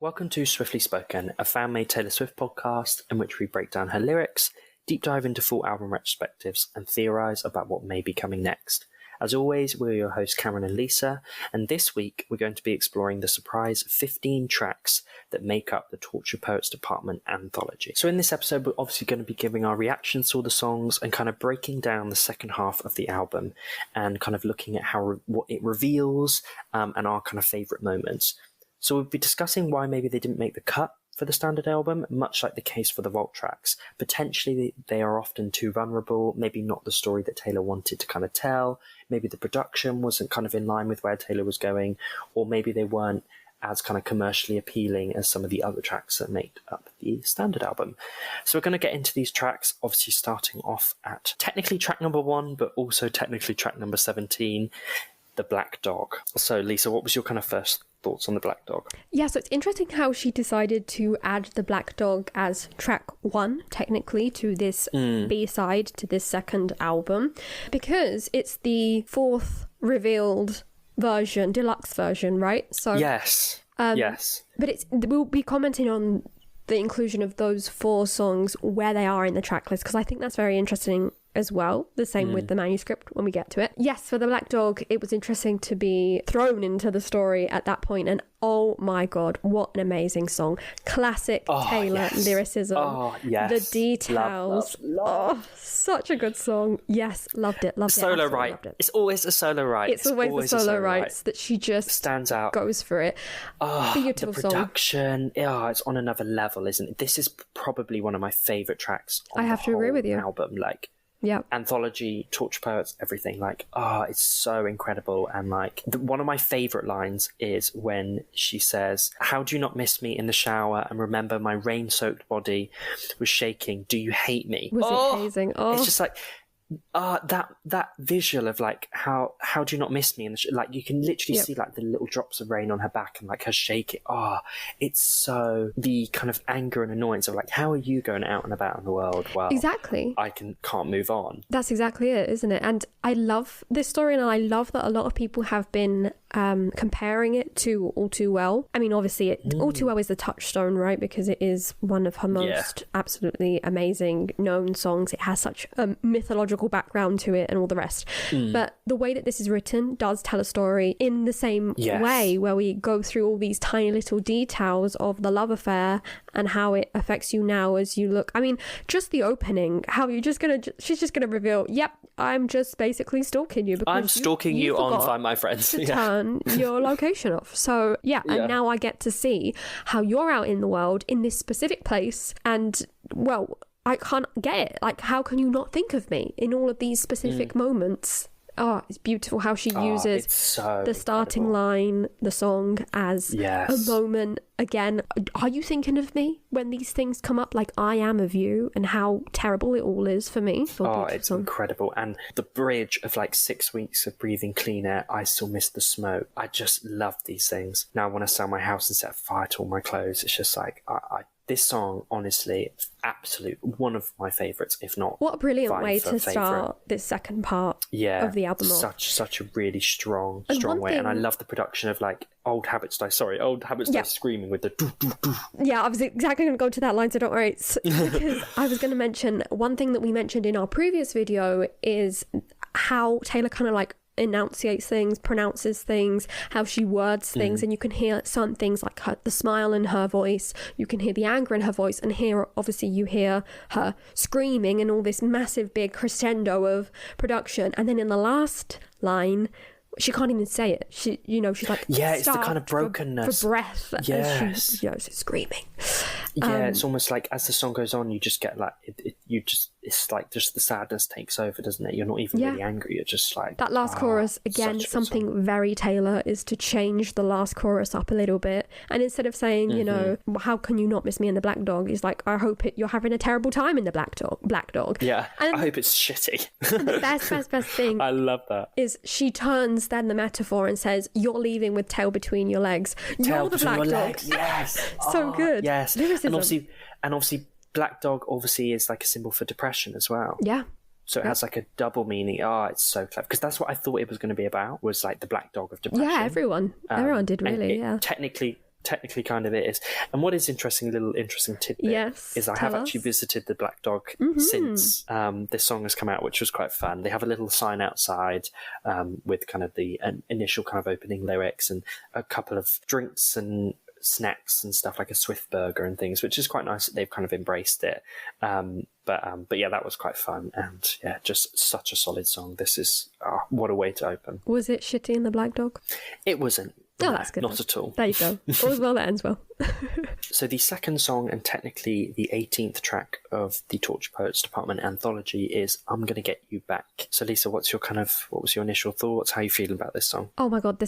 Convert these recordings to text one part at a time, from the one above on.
Welcome to Swiftly Spoken, a fan-made Taylor Swift podcast in which we break down her lyrics, deep dive into full album retrospectives, and theorise about what may be coming next. As always, we're your hosts Cameron and Lisa, and this week we're going to be exploring the surprise 15 tracks that make up the Tortured Poets Department Anthology. So in this episode, we're obviously going to be giving our reactions to all the songs and kind of breaking down the second half of the album and kind of looking at what it reveals and our kind of favourite moments. So we'll be discussing why maybe they didn't make the cut for the standard album, much like the case for the vault tracks. Potentially they are often too vulnerable, maybe not the story that Taylor wanted to kind of tell, maybe the production wasn't kind of in line with where Taylor was going, or maybe they weren't as kind of commercially appealing as some of the other tracks that make up the standard album. So we're going to get into these tracks, obviously starting off at technically track number 1, but also technically track number 17, The Black Dog. So Lisa, what was your kind of first thoughts on The Black Dog? Yeah, so it's interesting how she decided to add The Black Dog as track 1, technically, to this B-side, to this second album, because it's the 4th revealed version, deluxe version, right? So yes. Yes. But we'll be commenting on the inclusion of those 4 songs, where they are in the track list, because I think that's very interesting as well. The same with the manuscript when we get to it. Yes, for The Black Dog, it was interesting to be thrown into the story at that point, and oh my god, what an amazing song. Classic Taylor lyricism. The details. Love. Such a good song. Yes, loved it. Solo right. It's always a solo right. It's always the solo rights that she just stands out. Goes for it. Beautiful the production. Song. It's on another level, isn't it? This is probably one of my favourite tracks on I have to agree with you. Album. Yeah, Anthology, Tortured Poets, everything. It's so incredible. And one of my favourite lines is when she says, "How do you not miss me in the shower and remember my rain-soaked body was shaking? Do you hate me?" Was it amazing? It's just that visual of how do you not miss me, and you can literally see the little drops of rain on her back and her shaking. It's so the kind of anger and annoyance of how are you going out and about in the world? Well, exactly. I can't move on. That's exactly it, isn't it? And I love this story, and I love that a lot of people have been comparing it to All Too Well. I mean, obviously All Too Well is the touchstone, right? Because it is one of her most absolutely amazing known songs. It has such a mythological background to it and all the rest. But the way that this is written does tell a story in the same way, where we go through all these tiny little details of the love affair and how it affects you now as you look. I mean, just the opening, how she's just gonna reveal, yep, I'm just basically stalking you because I'm stalking you on Find My Friends. To turn your location off. So and now I get to see how you're out in the world in this specific place, and well, I can't get it. How can you not think of me in all of these specific moments? It's beautiful how she uses the starting line, the song, as a moment. Again, are you thinking of me when these things come up? I am of you, and how terrible it all is for me. It's incredible. And the bridge of 6 weeks of breathing clean air, I still miss the smoke. I just love these things. Now I want to sell my house and set fire to all my clothes. It's just this song, honestly, absolute one of my favourites, if not. What a brilliant way to start this second part of the album. Such a really strong way. And I love the production of Old Habits Die screaming with the doo doo doo. Yeah, I was exactly going to go to that line, so don't worry. Because I was going to mention one thing that we mentioned in our previous video is how Taylor kind of enunciates things, pronounces things, how she words things, and you can hear some things the smile in her voice, you can hear the anger in her voice, and here obviously you hear her screaming and all this massive big crescendo of production, and then in the last line she can't even say it. She's it's the kind of brokenness for breath as she's screaming. It's almost as the song goes on, you just get it's just the sadness takes over, doesn't it? You're not even really angry. You're just that last chorus again. Something very Taylor is to change the last chorus up a little bit, and instead of saying how can you not miss me in the Black Dog, is I hope you're having a terrible time in the Black Dog. Yeah, and I hope it's shitty. The best thing I love that is she turns then the metaphor and says, you're leaving with tail between your legs. You're the Black Dog. Yes. So good. Yes. Lyricism. And obviously Black Dog obviously is a symbol for depression as well. Yeah. So it has a double meaning. It's so clever. Because that's what I thought it was going to be about, was the Black Dog of depression. Yeah, everyone did really, technically technically kind of is. And what is interesting, little interesting tidbit, is I have actually visited the Black Dog since this song has come out, which was quite fun. They have a little sign outside with kind of the initial kind of opening lyrics and a couple of drinks and snacks and stuff, like a Swift burger and things, which is quite nice that they've kind of embraced it. But yeah, that was quite fun, and yeah, just such a solid song. This is what a way to open. Was it shitty in the Black Dog? It wasn't. Oh, that's good. Not at all. There you go. All's well that ends well. So the second song, and technically the 18th track of the Torture Poets Department anthology, is "I'm Gonna Get You Back." So Lisa, what was your initial thoughts? How are you feeling about this song? Oh my god,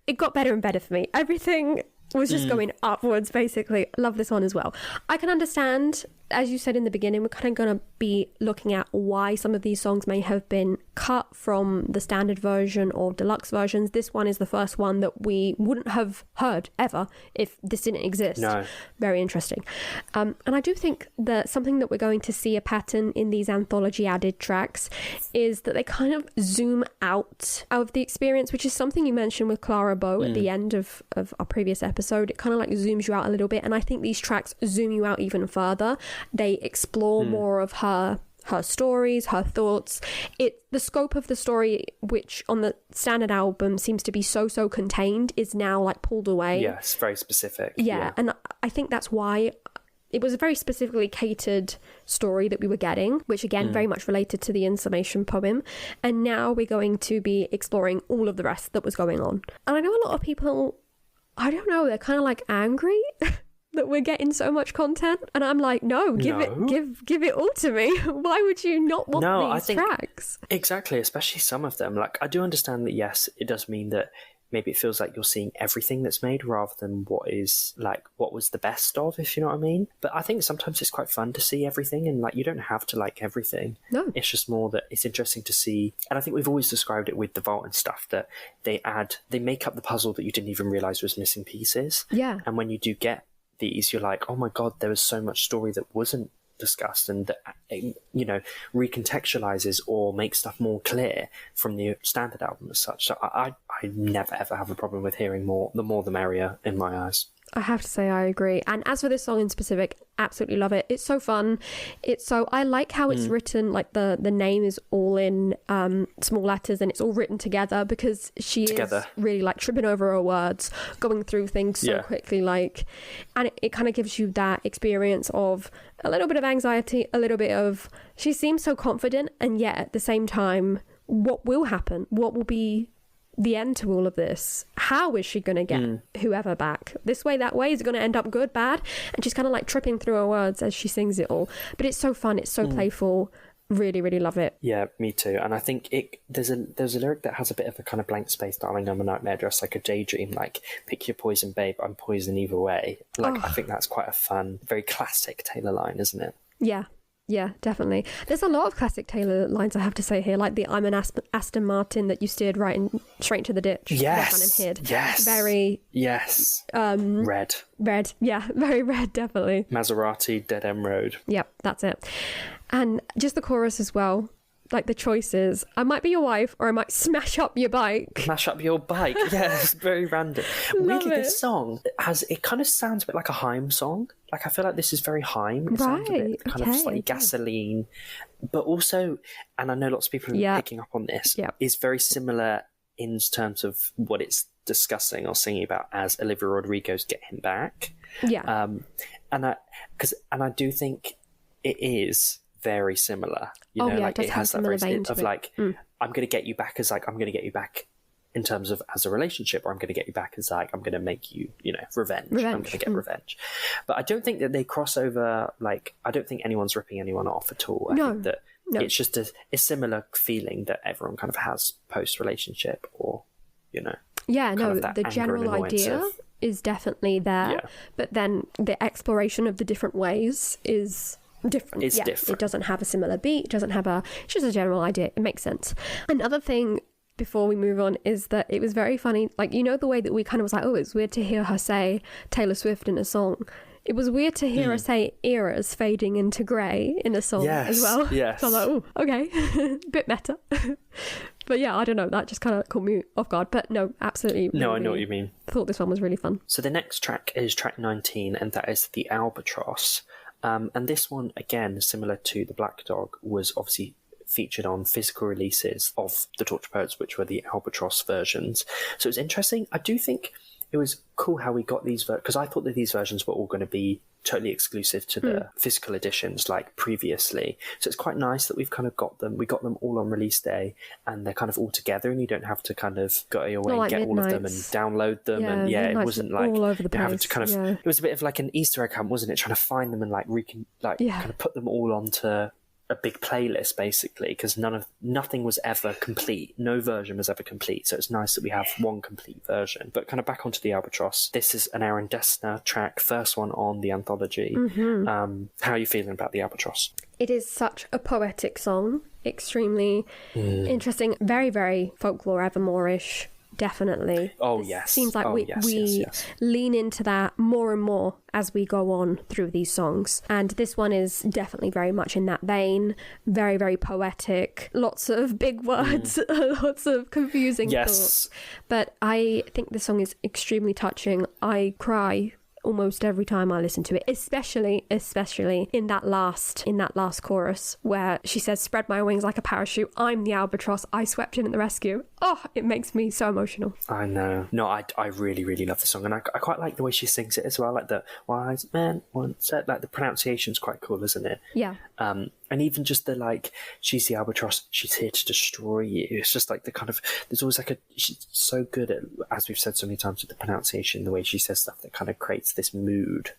it got better and better for me. Everything was just going upwards, basically. Love this one as well. I can understand, as you said in the beginning, we're kind of going to be looking at why some of these songs may have been cut from the standard version or deluxe versions. This one is the first one that we wouldn't have heard ever if this didn't exist. No. Very interesting. And I do think that something that we're going to see a pattern in these anthology added tracks is that they kind of zoom out of the experience, which is something you mentioned with Clara Bow at the end of our previous episode. It kind of like zooms you out a little bit, and I think these tracks zoom you out even further. They explore more of her stories, her thoughts. The scope of the story, which on the standard album seems to be so contained, is now like pulled away. Yes, very specific. Yeah, and I think that's why it was a very specifically catered story that we were getting, which again very much related to the In Summation poem. And now we're going to be exploring all of the rest that was going on. And I know a lot of people, I don't know, they're kind of like angry that we're getting so much content, and I'm like, no, give it all to me. Why would you not want these tracks? Exactly, especially some of them. Like, I do understand that, yes, it does mean that maybe it feels like you're seeing everything that's made rather than what was the best of, if you know what I mean. But I think sometimes it's quite fun to see everything, and like, you don't have to like everything. No. It's just more that it's interesting to see. And I think we've always described it with the vault and stuff, that they make up the puzzle that you didn't even realize was missing pieces. Yeah. And when you do get these, you're like, oh my god, there was so much story that wasn't discussed, and that, you know, recontextualizes or makes stuff more clear from the standard album as such. So I never ever have a problem with hearing more. The more the merrier in my eyes. I have to say I agree. And as for this song in specific, absolutely love it. It's so fun. I like how it's written, like the name is all in small letters and it's all written together, because she is really like tripping over her words, going through things so quickly, and it kind of gives you that experience of a little bit of anxiety, a little bit of, she seems so confident, and yet at the same time, what will happen? What will be the end to all of this? How is she going to get whoever back? This way, that way? Is it going to end up good, bad? And she's kind of like tripping through her words as she sings it all. But it's so fun. It's so playful. Really, really love it. Yeah, me too. And I think there's a lyric that has a bit of a kind of blank space, darling, I'm a nightmare dressed like a daydream, like, pick your poison, babe, I'm poison either way. Like, I think that's quite a fun, very classic Taylor line, isn't it? Yeah, definitely. There's a lot of classic Taylor lines, I have to say here, like the "I'm an Aston Martin that you steered straight into the ditch." Yes, and hid. Yes, very. Yes. Red. Yeah, very red, definitely. Maserati, Dead End Road. Yep, that's it. And just the chorus as well. Like the choices, I might be your wife or I might smash up your bike. Smash up your bike. Yeah, it's very random. Weirdly, this song it kind of sounds a bit like a aIMee song. Like, I feel like this is very aIMee. It sounds a bit kind of slightly gasoline, but also, and I know lots of people are picking up on this, is very similar in terms of what it's discussing or singing about as Olivia Rodrigo's "Get Him Back." Yeah. And I do think it is very similar, you know, like it has that phrase of like, I'm going to get you back as like, I'm going to get you back in terms of as a relationship, or I'm going to get you back as like, I'm going to make you, you know, revenge. I'm going to get revenge. But I don't think that they cross over, like, I don't think anyone's ripping anyone off at all. I think that it's just a similar feeling that everyone kind of has post-relationship, or, you know. Yeah, no, the general idea is definitely there, but then the exploration of the different ways is different. It's different. It doesn't have a similar beat, it's just a general idea. It makes sense. Another thing before we move on is that it was very funny, like, you know, the way that we kind of was like, oh, it's weird to hear her say Taylor Swift in a song. It was weird to hear her say eras fading into grey in a song as well. Yes. So I was like, oh, okay. Bit meta. But yeah, I don't know. That just kind of caught me off guard. But no, absolutely. No, I know what you mean. Thought this one was really fun. So the next track is track 19, and that is the Albatross. And this one, again, similar to the Black Dog, was obviously featured on physical releases of the Torture Poets, which were the Albatross versions. So it was interesting. I do think it was cool how we got these, because I thought that these versions were all going to be totally exclusive to the physical editions like previously. So it's quite nice that we've kind of got them. We got them all on release day, and they're kind of all together, and you don't have to kind of go away and get all of them and download them. And it wasn't like all over the place. Having to kind of, it was a bit of like an Easter egg hunt, wasn't it? Trying to find them and like kind of put them all onto a big playlist, basically, because nothing was ever complete. No version was ever complete, so it's nice that we have one complete version. But kind of back onto the Albatross, this is an Aaron Dessner track, first one on the Anthology. How are you feeling about the Albatross? It is such a poetic song, extremely interesting, very, very folklore, Evermore-ish. Definitely. Oh, yes. Seems like we lean into that more and more as we go on through these songs. And this one is definitely very much in that vein. Very, very poetic. Lots of big words. Lots of confusing thoughts. But I think the song is extremely touching. I cry almost every time I listen to it, especially in that last chorus where she says, "Spread my wings like a parachute, I'm the albatross, I swept in at the rescue." Oh, it makes me so emotional. I know. No, I really, really love the song, and I quite like the way she sings it as well, like the wise man once said, like the pronunciation's quite cool, isn't it? Yeah. And even just the like, she's the albatross, she's here to destroy you. It's just like the kind of, there's always like she's so good at, as we've said so many times, with the pronunciation, the way she says stuff that kind of creates this mood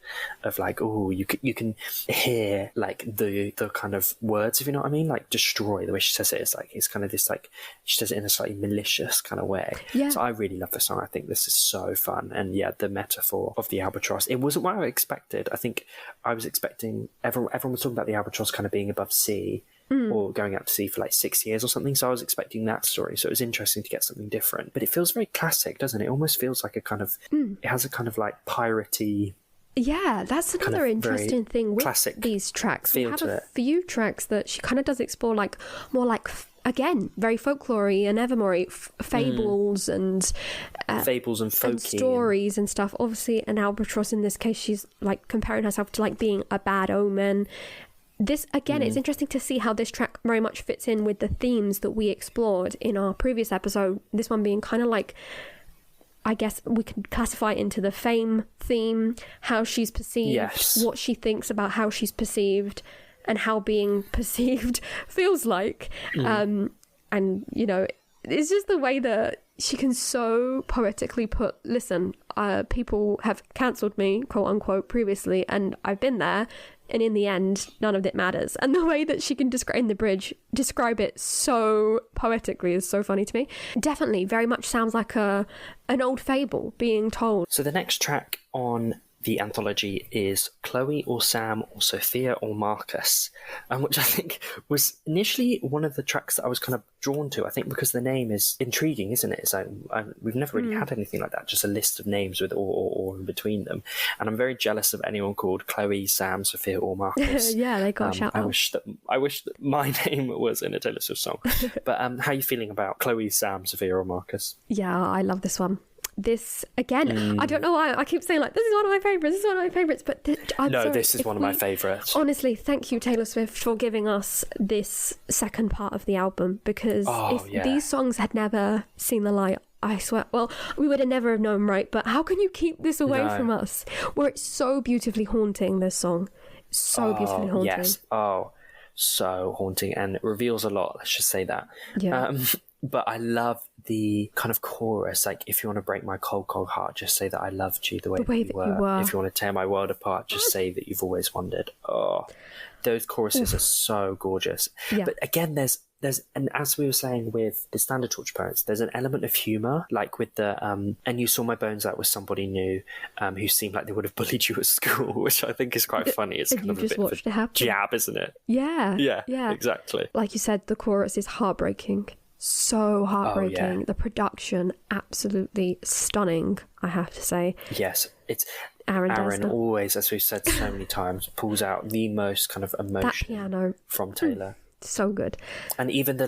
of like, oh, you can hear like the kind of words, if you know what I mean, like destroy. The way she says it is like, it's kind of this like, she says it in a slightly malicious kind of way. Yeah. So I really love the song. I think this is so fun. And yeah, the metaphor of the albatross, it wasn't what I expected. I think I was expecting, everyone was talking about the albatross kind of being above sea or going out to sea for like 6 years or something, so I was expecting that story. So it was interesting to get something different, but it feels very classic, doesn't it? It almost feels like a kind of it has a kind of like piratey. Yeah, that's another interesting thing with these tracks. We have a few tracks that she kind of does explore like more like again, very folklory and evermore fables and fables and folky and stories and stuff. Obviously an albatross in this case, she's like comparing herself to like being a bad omen. This, again, it's interesting to see how this track very much fits in with the themes that we explored in our previous episode. This one being kind of like, I guess we could classify it into the fame theme, how she's perceived, what she thinks about how she's perceived, and how being perceived feels like. And, you know, it's just the way that she can so poetically put, listen, people have cancelled me, quote unquote, previously, and I've been there. And in the end, none of it matters. And the way that she can describe it so poetically is so funny to me. Definitely very much sounds like an old fable being told. So the next track on the Anthology is Chloe or Sam or Sophia or Marcus, which I think was initially one of the tracks that I was kind of drawn to, I think because the name is intriguing, isn't it? It's like, we've never really had anything like that, just a list of names with or in between them. And I'm very jealous of anyone called Chloe, Sam, Sophia or Marcus. Yeah, they got a shout out. I wish that my name was in a Taylor Swift song. But how are you feeling about Chloe, Sam, Sophia or Marcus? Yeah, I love this one. This, again, I don't know why I keep saying like, this is one of my favourites, but this is one of my favourites. Honestly, thank you, Taylor Swift, for giving us this second part of the album, because these songs had never seen the light, I swear, well, we would have never have known, right? But how can you keep this away from us? Where it's so beautifully haunting, this song. So beautifully haunting. Yes. So haunting, and it reveals a lot, let's just say that. Yeah. But I love the kind of chorus, like, if you want to break my cold, cold heart, just say that I loved you the way that you were. If you want to tear my world apart, just say that you've always wondered. Oh, those choruses are so gorgeous. Yeah. But again, there's, and as we were saying with the standard Torture Poets, there's an element of humour, like with the, and you saw my bones out with somebody new, who seemed like they would have bullied you at school, which I think is quite funny. It's kind of a bit of a jab, isn't it? Yeah. Yeah, exactly. Like you said, the chorus is heartbreaking. So heartbreaking. The production, absolutely stunning, I have to say. Yes, Aaron always, as we've said so many times, pulls out the most kind of emotion that piano from Taylor. So good. And even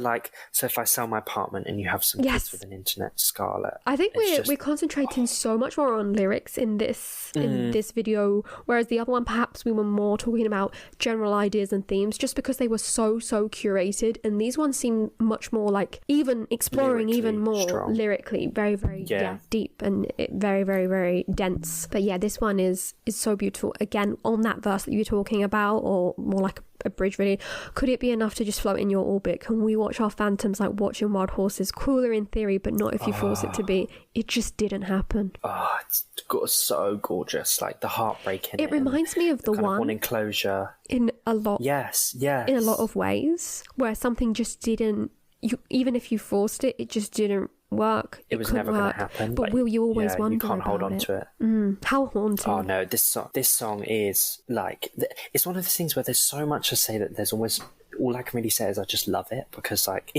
so if I sell my apartment and you have some kids with an internet, Scarlet. I think we're concentrating so much more on lyrics in this video, whereas the other one perhaps we were more talking about general ideas and themes, just because they were so curated, and these ones seem much more like even exploring lyrically, even more strong. Lyrically, very deep and very very dense. But yeah, this one is so beautiful. Again, on that verse that you were talking about, or more like a bridge really, could it be enough to just float in your orbit? Can we watch our phantoms like watching wild horses? Cooler in theory, but not if you force it to be. It just didn't happen. It's so gorgeous, like the heartbreak in it. It reminds me of the one wanting closure in a lot. Yes. In a lot of ways, where something just didn't. Even if you forced it, it just didn't work. It was never going to happen. But will you always wonder? You can't hold on to it. How haunting! Oh no, this song is like, it's one of those things where there's so much to say that there's almost, all I can really say is I just love it, because like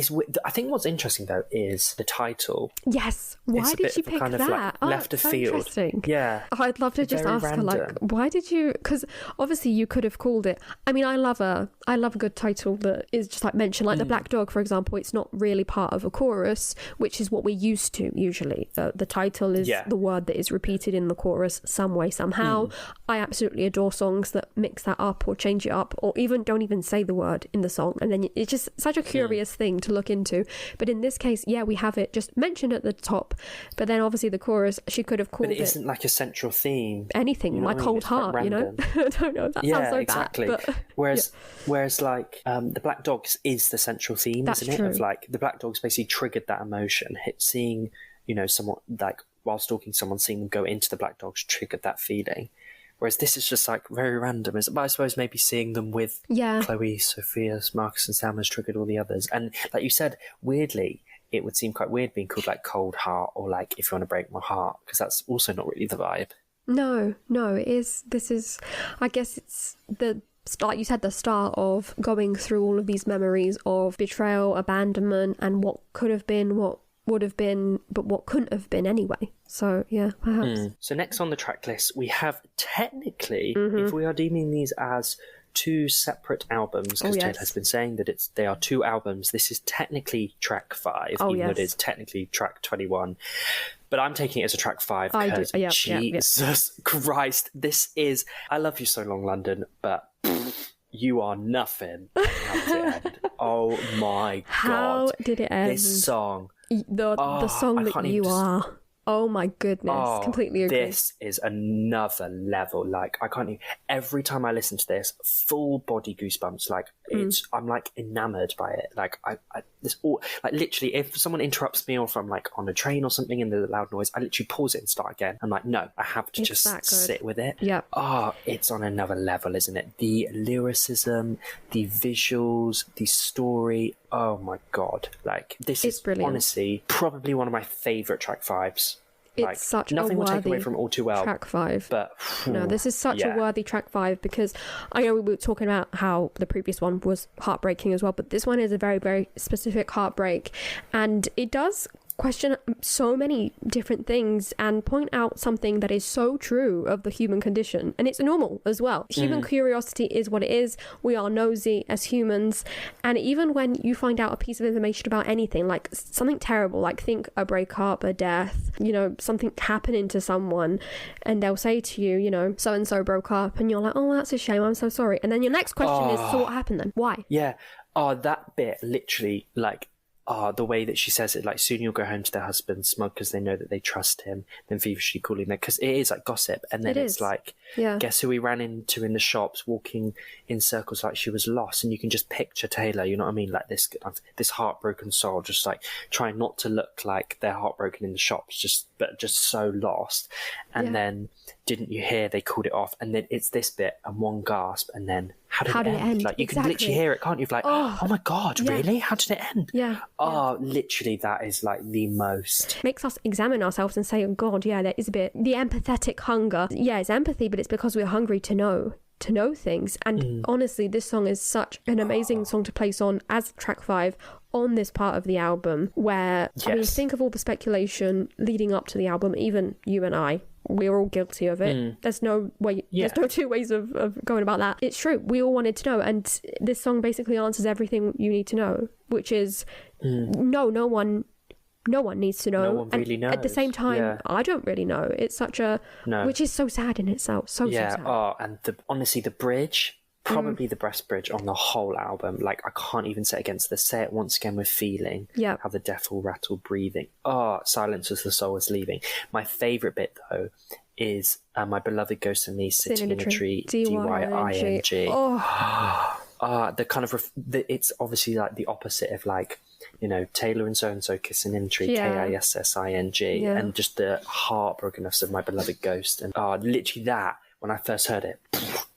I think what's interesting though is the title. Yes, why did you pick that? Like left of field. Interesting. Yeah, I'd love to just ask random. Her, like, why did you? Because obviously you could have called it. I mean, I love a good title that is just like mentioned, like the Black Dog, for example. It's not really part of a chorus, which is what we're used to usually. The title is the word that is repeated in the chorus some way, somehow. I absolutely adore songs that mix that up or change it up, or even don't even say the word in the song, and then it's just such a curious thing to look into. But in this case, we have it just mentioned at the top, but then obviously the chorus, she could have called it. But it isn't like a central theme. Anything, my cold heart, you know. I don't know if that sounds so exactly. bad. But, whereas like the Black Dogs is the central theme, isn't it? Of like the Black Dogs basically triggered that emotion. Seeing, someone like while stalking someone, seeing them go into the Black Dogs triggered that feeling. Whereas this is just like very random. But I suppose maybe seeing them with Chloe, Sophia, Marcus and Sam has triggered all the others. And like you said, weirdly, it would seem quite weird being called like Cold Heart or like If You Want to Break My Heart, because that's also not really the vibe. No, it is. This is, I guess it's like you said, the start of going through all of these memories of betrayal, abandonment, and what could have been, what would have been, but what couldn't have been anyway. So yeah, perhaps. So next on the track list, we have technically, if we are deeming these as two separate albums, because Taylor has been saying that they are two albums, this is technically track 5, even though it is technically track 21. But I'm taking it as a track 5 because Jesus Christ, this is, I love you so long, London, but you are nothing. How did it end? Oh my God. How did it end? This song. The song that you are. Oh my goodness, completely agree. This is another level. Like, I can't even, every time I listen to this, full body goosebumps. Like, I'm like enamored by it. Like, this all, like literally, if someone interrupts me or if I'm like on a train or something and there's a loud noise, I literally pause it and start again. I'm like, no, I have to just sit with it. Yeah. It's on another level, isn't it? The lyricism, the visuals, the story. Oh my God. Like, this is brilliant. Honestly probably one of my favourite track 5s. It's such a nothing will take away from All Too Well track 5, but no, this is such a worthy track 5, because I know we were talking about how the previous one was heartbreaking as well, but this one is a very very specific heartbreak, and it does question so many different things and point out something that is so true of the human condition, and it's normal as well. Human curiosity is what it is. We are nosy as humans, and even when you find out a piece of information about anything, like something terrible, like think a breakup, a death, something happening to someone, and they'll say to you, so and so broke up, and you're like, oh, that's a shame, I'm so sorry, and then your next question is, so what happened then? Why? That bit literally, like, the way that she says it, like, soon you'll go home to their husband, smug because they know that they trust him, then feverishly calling them, because it is like gossip, and then it's like, guess who we ran into in the shops, walking in circles like she was lost, and you can just picture Taylor, you know what I mean, like this heartbroken soul, just like trying not to look like they're heartbroken in the shops, but just so lost, and then didn't you hear they called it off, and then it's this bit and one gasp, and then how did it end? Like, you can literally hear it, can't you? Like, oh my God, really? How did it end? Literally, that is like the most. Makes us examine ourselves and say, oh God, there is a bit. The empathetic hunger. Yeah, it's empathy, but it's because we're hungry to know things. And honestly, this song is such an amazing song to place on as track 5 on this part of the album, where, I mean, think of all the speculation leading up to the album, even you and I we're all guilty of it. There's no way, there's no two ways of going about that. It's true. We all wanted to know. And this song basically answers everything you need to know, which is no one needs to know. No one really knows. At the same time, I don't really know. It's such a... Which is so sad in itself. So sad. And honestly, the bridge, probably the best bridge on the whole album. Like, I can't even say against the Say It Once Again with Feeling. Yeah. How the deaf will rattle breathing. Silence as the soul is leaving. My favourite bit, though, is My Beloved Ghost and Me Sitting in a Tree, D-Y-I-N-G. The kind of... it's obviously like the opposite of like... You know, Taylor and so-and-so kissing in a tree, Kissing, and just the heartbrokenness of My Beloved Ghost. And literally that, when I first heard it,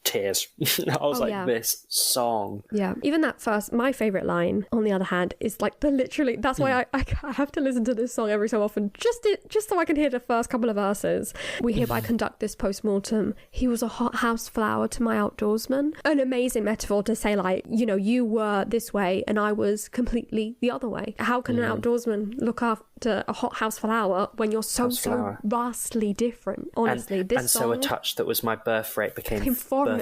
tears. I was this song. Yeah, even that first, my favourite line, on the other hand, is like that's why I have to listen to this song every so often, just so I can hear the first couple of verses. We hereby conduct this post-mortem. He was a hothouse flower to my outdoorsman. An amazing metaphor to say, like, you know, you were this way and I was completely the other way. How can an outdoorsman look after a hothouse flower when you're so vastly different? Honestly, this song... And so a touch that was my birthright became foreign.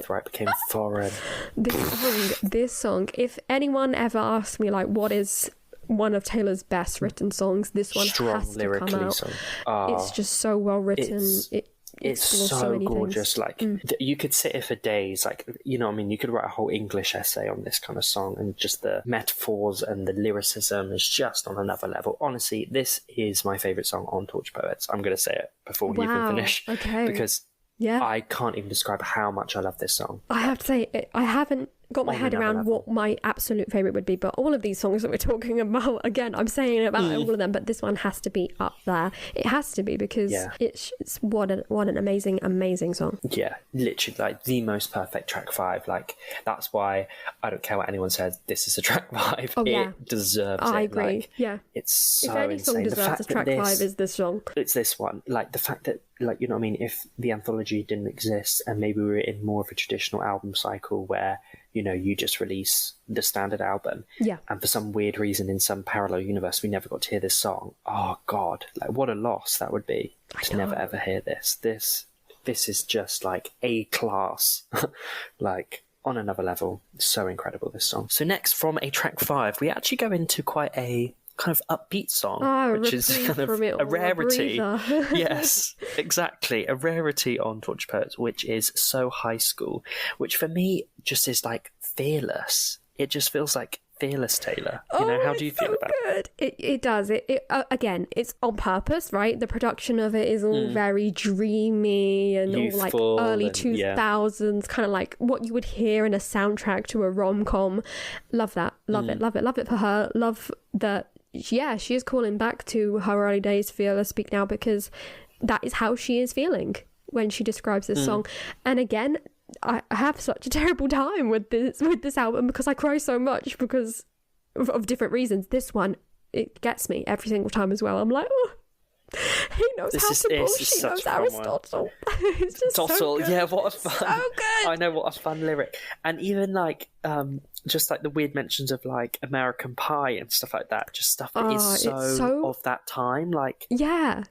This song, if anyone ever asks me, like, what is one of Taylor's best written songs, this one has to come out. It's just so well written. It's so gorgeous. Like, you could sit here for days. Like, you know what I mean? You could write a whole English essay on this kind of song, and just the metaphors and the lyricism is just on another level. Honestly, this is my favourite song on Torch Poets. I'm going to say it before we even finish. Okay. Because I can't even describe how much I love this song. I have to say, I haven't got my head around what my absolute favourite would be, but all of these songs that we're talking about, again, I'm saying about all of them, but this one has to be up there. It has to be, because it's what an amazing song. Yeah, literally, like, the most perfect track 5. Like, that's why I don't care what anyone says, this is a track 5. It deserves it. I agree. Like, it's so if any insane. song deserves a track 5, is this song. It's this one. Like, the fact that, like, you know what I mean, if the anthology didn't exist and maybe we were in more of a traditional album cycle where, you know, you just release the standard album, and for some weird reason in some parallel universe we never got to hear this song, oh god, like, what a loss that would be to never ever hear this is just like A class. Like, on another level. So incredible, this song. So next, from a track 5, we actually go into quite a kind of upbeat song, which is kind of a rarity. Yes, exactly, a rarity on Torch Poets, which is So High School, which for me just is like fearless. It just feels like fearless Taylor. You know, how do you feel about it? It does. Again, it's on purpose, right? The production of it is all very dreamy and youthful, all like early 2000s, kind of like what you would hear in a soundtrack to a rom-com. Love that. Love it for her. Love that. Yeah, she is calling back to her early days, Fearless, Speak Now, because that is how she is feeling when she describes this song. And again, I have such a terrible time with this album because I cry so much because of different reasons. This one, it gets me every single time as well. I'm like, oh, he knows how to bullshit. He knows Aristotle. It's just so good. Yeah, what a fun. So good. I know, what a fun lyric. And even like just like the weird mentions of like American Pie and stuff like that, just stuff that is so of that time. Like, yeah,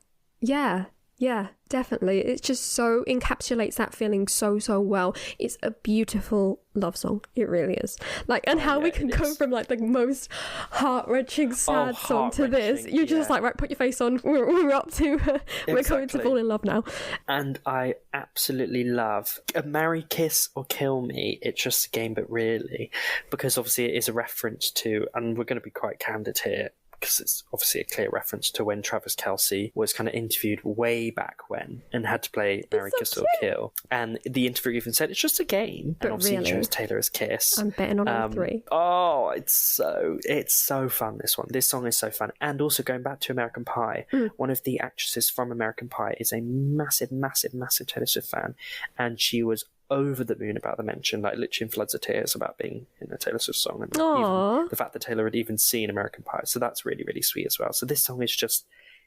definitely. It just so encapsulates that feeling so well. It's a beautiful love song. It really is. Like, and how we can go from like the most heart-wrenching sad song to this. You're just like, right, put your face on. We're up to we're going to fall in love now. And I absolutely love Marry, Kiss or Kill Me. It's just a game, but really, because obviously it is a reference to, and we're going to be quite candid here, because it's obviously a clear reference to when Travis Kelce was kind of interviewed way back when and had to play Marry, Kiss or Kill. And the interview even said it's just a game. But and obviously really, he chose Taylor as Kiss. I'm betting on all 3. Oh, it's so fun, this one. This song is so fun. And also, going back to American Pie, one of the actresses from American Pie is a massive Taylor Swift fan. And she was over the moon about the mention, like literally in floods of tears about being in a Taylor Swift song, and even the fact that Taylor had even seen American Pie. So that's really, really sweet as well. So this song is just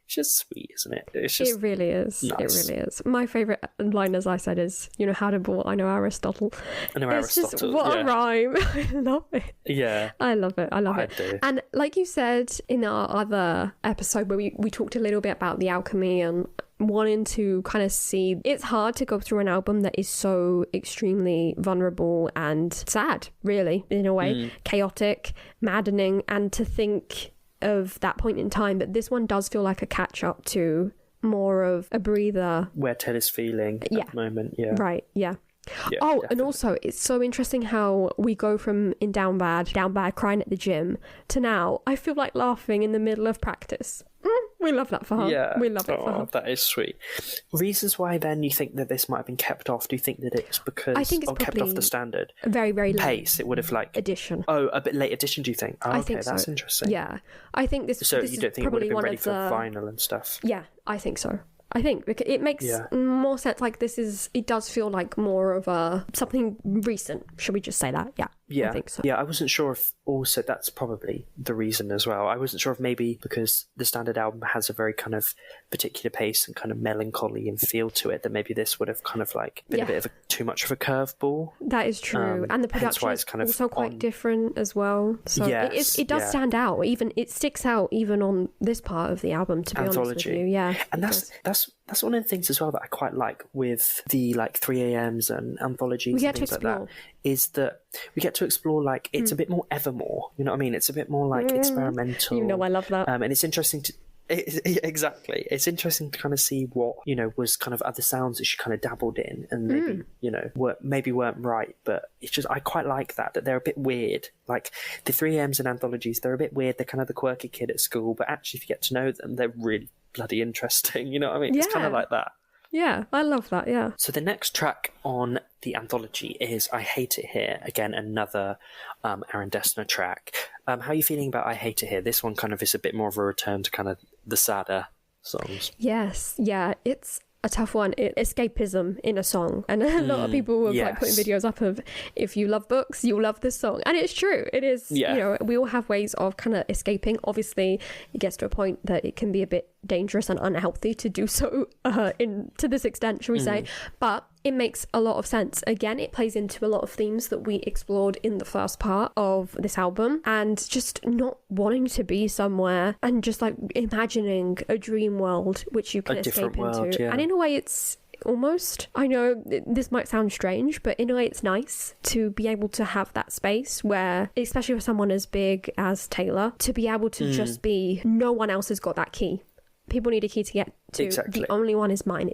just sweet, isn't it? It's just It really is. nice. It really is. My favourite line, as I said, is, how to bore, I know Aristotle. I know It's just, Aristotle. what a rhyme. I love it. Yeah. I love it. I love it. do. And like you said in our other episode where we talked a little bit about the aIMee and wanting to kind of see, it's hard to go through an album that is so extremely vulnerable and sad, really, in a way, chaotic, maddening, and to think of that point in time. But this one does feel like a catch up to more of a breather. Where Taylor's feeling at the moment, Right, yeah. Yeah, oh, definitely. and also it's so interesting how we go from in down bad, crying at the gym, to now I feel like laughing in the middle of practice. We love that for her. Yeah. We love it for her. That is sweet. Reasons why then you think that this might have been kept off? Do you think that it's because I think it's kept off probably the standard a very, very late pace? It would have edition. Oh, a bit late edition, do you think? Oh, I okay, think so. that's interesting. Yeah, I think this. So this you don't is think it would probably have been one ready of for the vinyl and stuff? Yeah, I think so. I think because it makes more sense. Like it does feel like more of a something recent. Should we just say that? Yeah, I think so. Yeah, I wasn't sure if also that's probably the reason as well. I wasn't sure if maybe because the standard album has a very kind of particular pace and kind of melancholy and feel to it, that maybe this would have kind of like been a bit of too much of a curveball. That is true, and the production is kind of also quite different as well. So it does stand out. Even it sticks out even on this part of the album. To be Anthology. honest with you, yeah, and that's one of the things as well that I quite like with the like 3AMs and anthologies and things like that, is that we get to explore like it's a bit more Evermore. You know what I mean? It's a bit more like experimental. You know, I love that. And it's interesting to. Exactly. It's interesting to kind of see what, was kind of other sounds that she kind of dabbled in and maybe, weren't right. But it's just, I quite like that they're a bit weird. Like the 3Ms and anthologies, they're a bit weird. They're kind of the quirky kid at school, but actually if you get to know them, they're really bloody interesting. You know what I mean? Yeah. It's kind of like that. Yeah, I love that, yeah. So the next track on the anthology is I Hate It Here. Again, another Aaron Dessner track. How are you feeling about I Hate It Here? This one kind of is a bit more of a return to kind of the sadder songs. Yes, yeah, it's a tough one. Escapism in a song, and a lot of people were like putting videos up of, if you love books, you'll love this song, and it's true. It is. We all have ways of kind of escaping. Obviously it gets to a point that it can be a bit dangerous and unhealthy to do so to this extent, shall we say, but it makes a lot of sense. Again, it plays into a lot of themes that we explored in the first part of this album, and just not wanting to be somewhere and just like imagining a dream world which you can escape into. And in a way it's almost, I know this might sound strange, but in a way it's nice to be able to have that space where, especially for someone as big as Taylor, to be able to just be, no one else has got that key. People need a key to get to. Exactly. The only one is mine.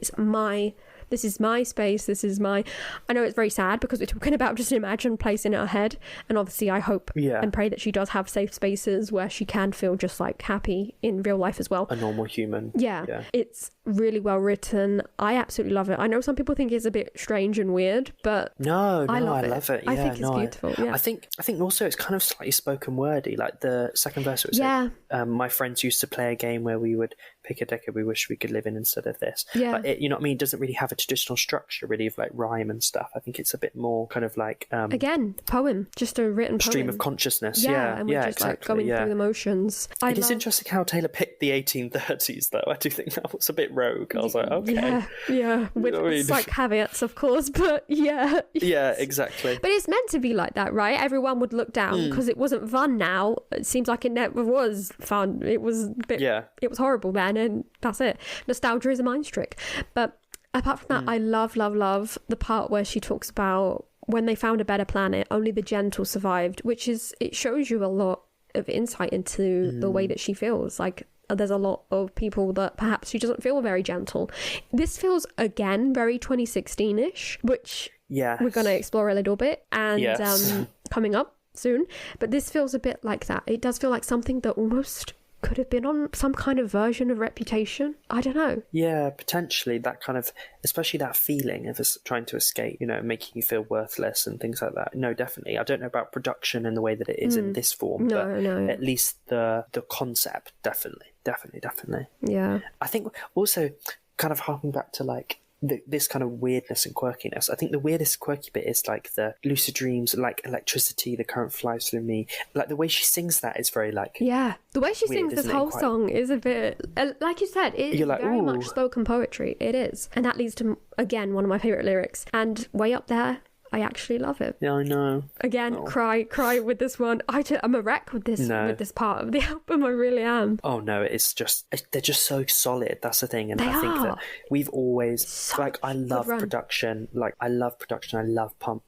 This is my space. I know it's very sad because we're talking about just an imagined place in her head. And obviously I hope and pray that she does have safe spaces where she can feel just like happy in real life as well. A normal human. Yeah. It's really well written. I absolutely love it. I know some people think it's a bit strange and weird, but I love it. Yeah, I think it's beautiful. Yeah. I think also it's kind of slightly spoken wordy. Like the second verse, it was like, my friends used to play a game where we would pick a decade we wish we could live in instead of this. Yeah. Like it, you know what I mean? It doesn't really have a traditional structure really of like rhyme and stuff. I think it's a bit more kind of like again, poem, just a written poem. Stream of consciousness. And we're just like going through the motions. It is interesting how Taylor picked the 1830s though. I do think that was a bit rogue. I was like, okay. Yeah. With like caveats, of course, but yeah. Yeah, exactly. But it's meant to be like that, right? Everyone would look down because it wasn't fun now. It seems like it never was fun. It was a bit, it was horrible then, and that's it. Nostalgia is a mind trick. But apart from that, I love the part where she talks about when they found a better planet, only the gentle survived, which is, it shows you a lot of insight into the way that she feels. Like, there's a lot of people that perhaps she doesn't feel very gentle. This feels, again, very 2016-ish, which we're going to explore a little bit, and coming up soon. But this feels a bit like that. It does feel like something that almost could have been on some kind of version of Reputation. I don't know. Yeah, potentially that kind of, especially that feeling of us trying to escape, making you feel worthless and things like that. No, definitely. I don't know about production in the way that it is in this form, but at least the concept, definitely. Yeah. I think also kind of harking back to like this kind of weirdness and quirkiness. I think the weirdest quirky bit is like the lucid dreams, like electricity, the current flies through me. Like the way she sings that is very like... Yeah, the way she weird, sings this whole song is a bit... like you said, it is like, very ooh. much spoken poetry. It is. And that leads to, again, one of my favourite lyrics. And way up there, I actually love it. Yeah, I know. Again, cry with this one. I'm a wreck with this part of the album. I really am. Oh no, it's just, they're just so solid. That's the thing. And They I think are. that we've always, So like, I love run. production. Like, I love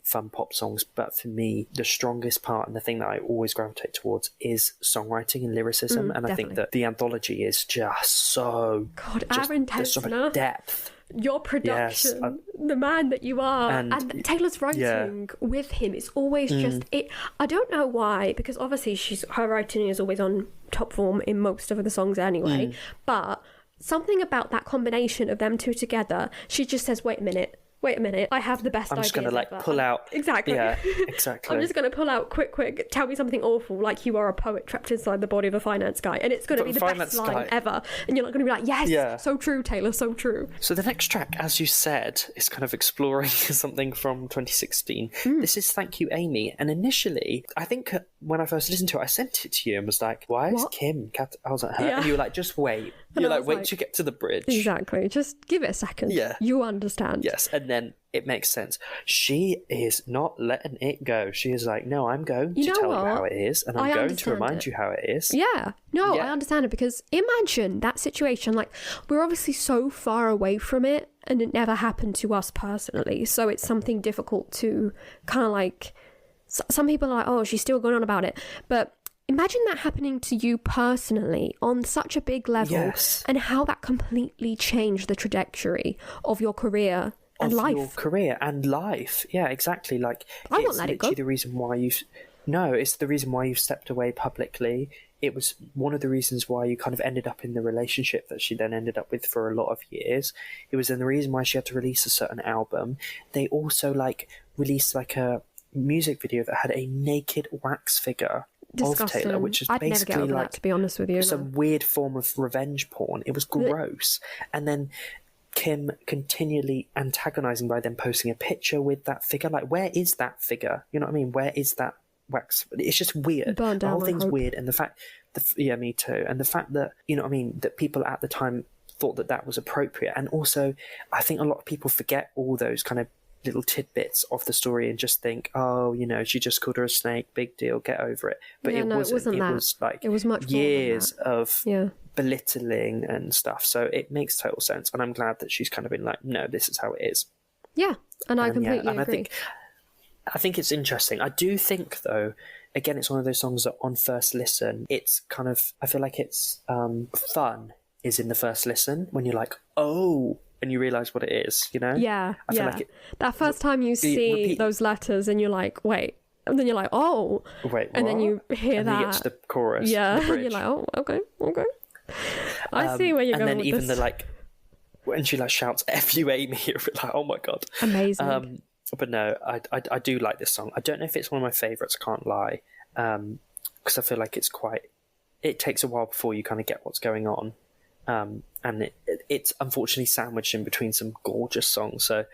fun pop songs. But for me, the strongest part and the thing that I always gravitate towards is songwriting and lyricism. And definitely. I think that the Anthology is just so... God, just, Aaron there's so Tessner. much depth. Your production, the man that you are, and Taylor's writing with him, it's always just it. I don't know why, because obviously her writing is always on top form in most of the songs anyway. But something about that combination of them two together, she just says, "Wait a minute, I have the best I'm just ideas going to ever." pull out. Exactly. Yeah, exactly. I'm just going to pull out quick, tell me something awful, like you are a poet trapped inside the body of a finance guy. And it's going to be the best line ever. And you're not going to be like, yes, so true, Taylor, so true. So the next track, as you said, is kind of exploring something from 2016. This is Thank You, aIMee. And initially, I think when I first listened to it, I sent it to you and was like, why is Kim? I was like, her. Yeah. And you were like, just wait. You're like, wait till you get to the bridge. Exactly. Just give it a second. Yeah. You understand. Yes. And then it makes sense. She is not letting it go. She is like, no, I'm going to tell you how it is, and I'm going to remind you how it is. Yeah. No, I understand it, because imagine that situation. Like, we're obviously so far away from it, and it never happened to us personally. So it's something difficult to kind of like... Some people are like, oh, she's still going on about it. But imagine that happening to you personally on such a big level, and how that completely changed the trajectory of your career and life. Your career and life. Yeah, exactly. Like, I won't let it go. The reason why it's the reason why you stepped away publicly. It was one of the reasons why you kind of ended up in the relationship that she then ended up with for a lot of years. It was then the reason why she had to release a certain album. They also released a music video that had a naked wax figure of Taylor, which is basically never get over that, to be honest with you. Some weird form of revenge porn. It was gross. And then Kim continually antagonizing by then posting a picture with that figure. Like, where is that figure? You know what I mean? Where is that wax? It's just weird. The whole thing's weird. And the fact, me too. And the fact that, you know what I mean, that people at the time thought that was appropriate. And also, I think a lot of people forget all those kind of little tidbits of the story and just think, oh, you know, she just called her a snake, big deal, get over it. But it wasn't. It was like, it was much years of belittling and stuff. So it makes total sense, and I'm glad that she's kind of been like, no, this is how it is. Yeah, and I completely agree. I think it's interesting. I do think, though, again, it's one of those songs that on first listen, it's kind of, I feel like it's fun is in the first listen when you're like, oh, and you realise what it is, you know? Yeah, I feel like that first time you see those letters and you're like, wait, and then you're like, oh, wait, and then you hear that. And you get to the chorus. Yeah, and you're like, oh, okay. I see where you're going with this. And then even when she shouts F you, aIMee, you're like, oh my God. Amazing. But no, I do like this song. I don't know if it's one of my favourites, I can't lie, because I feel like it takes a while before you kind of get what's going on. And it's unfortunately sandwiched in between some gorgeous songs. So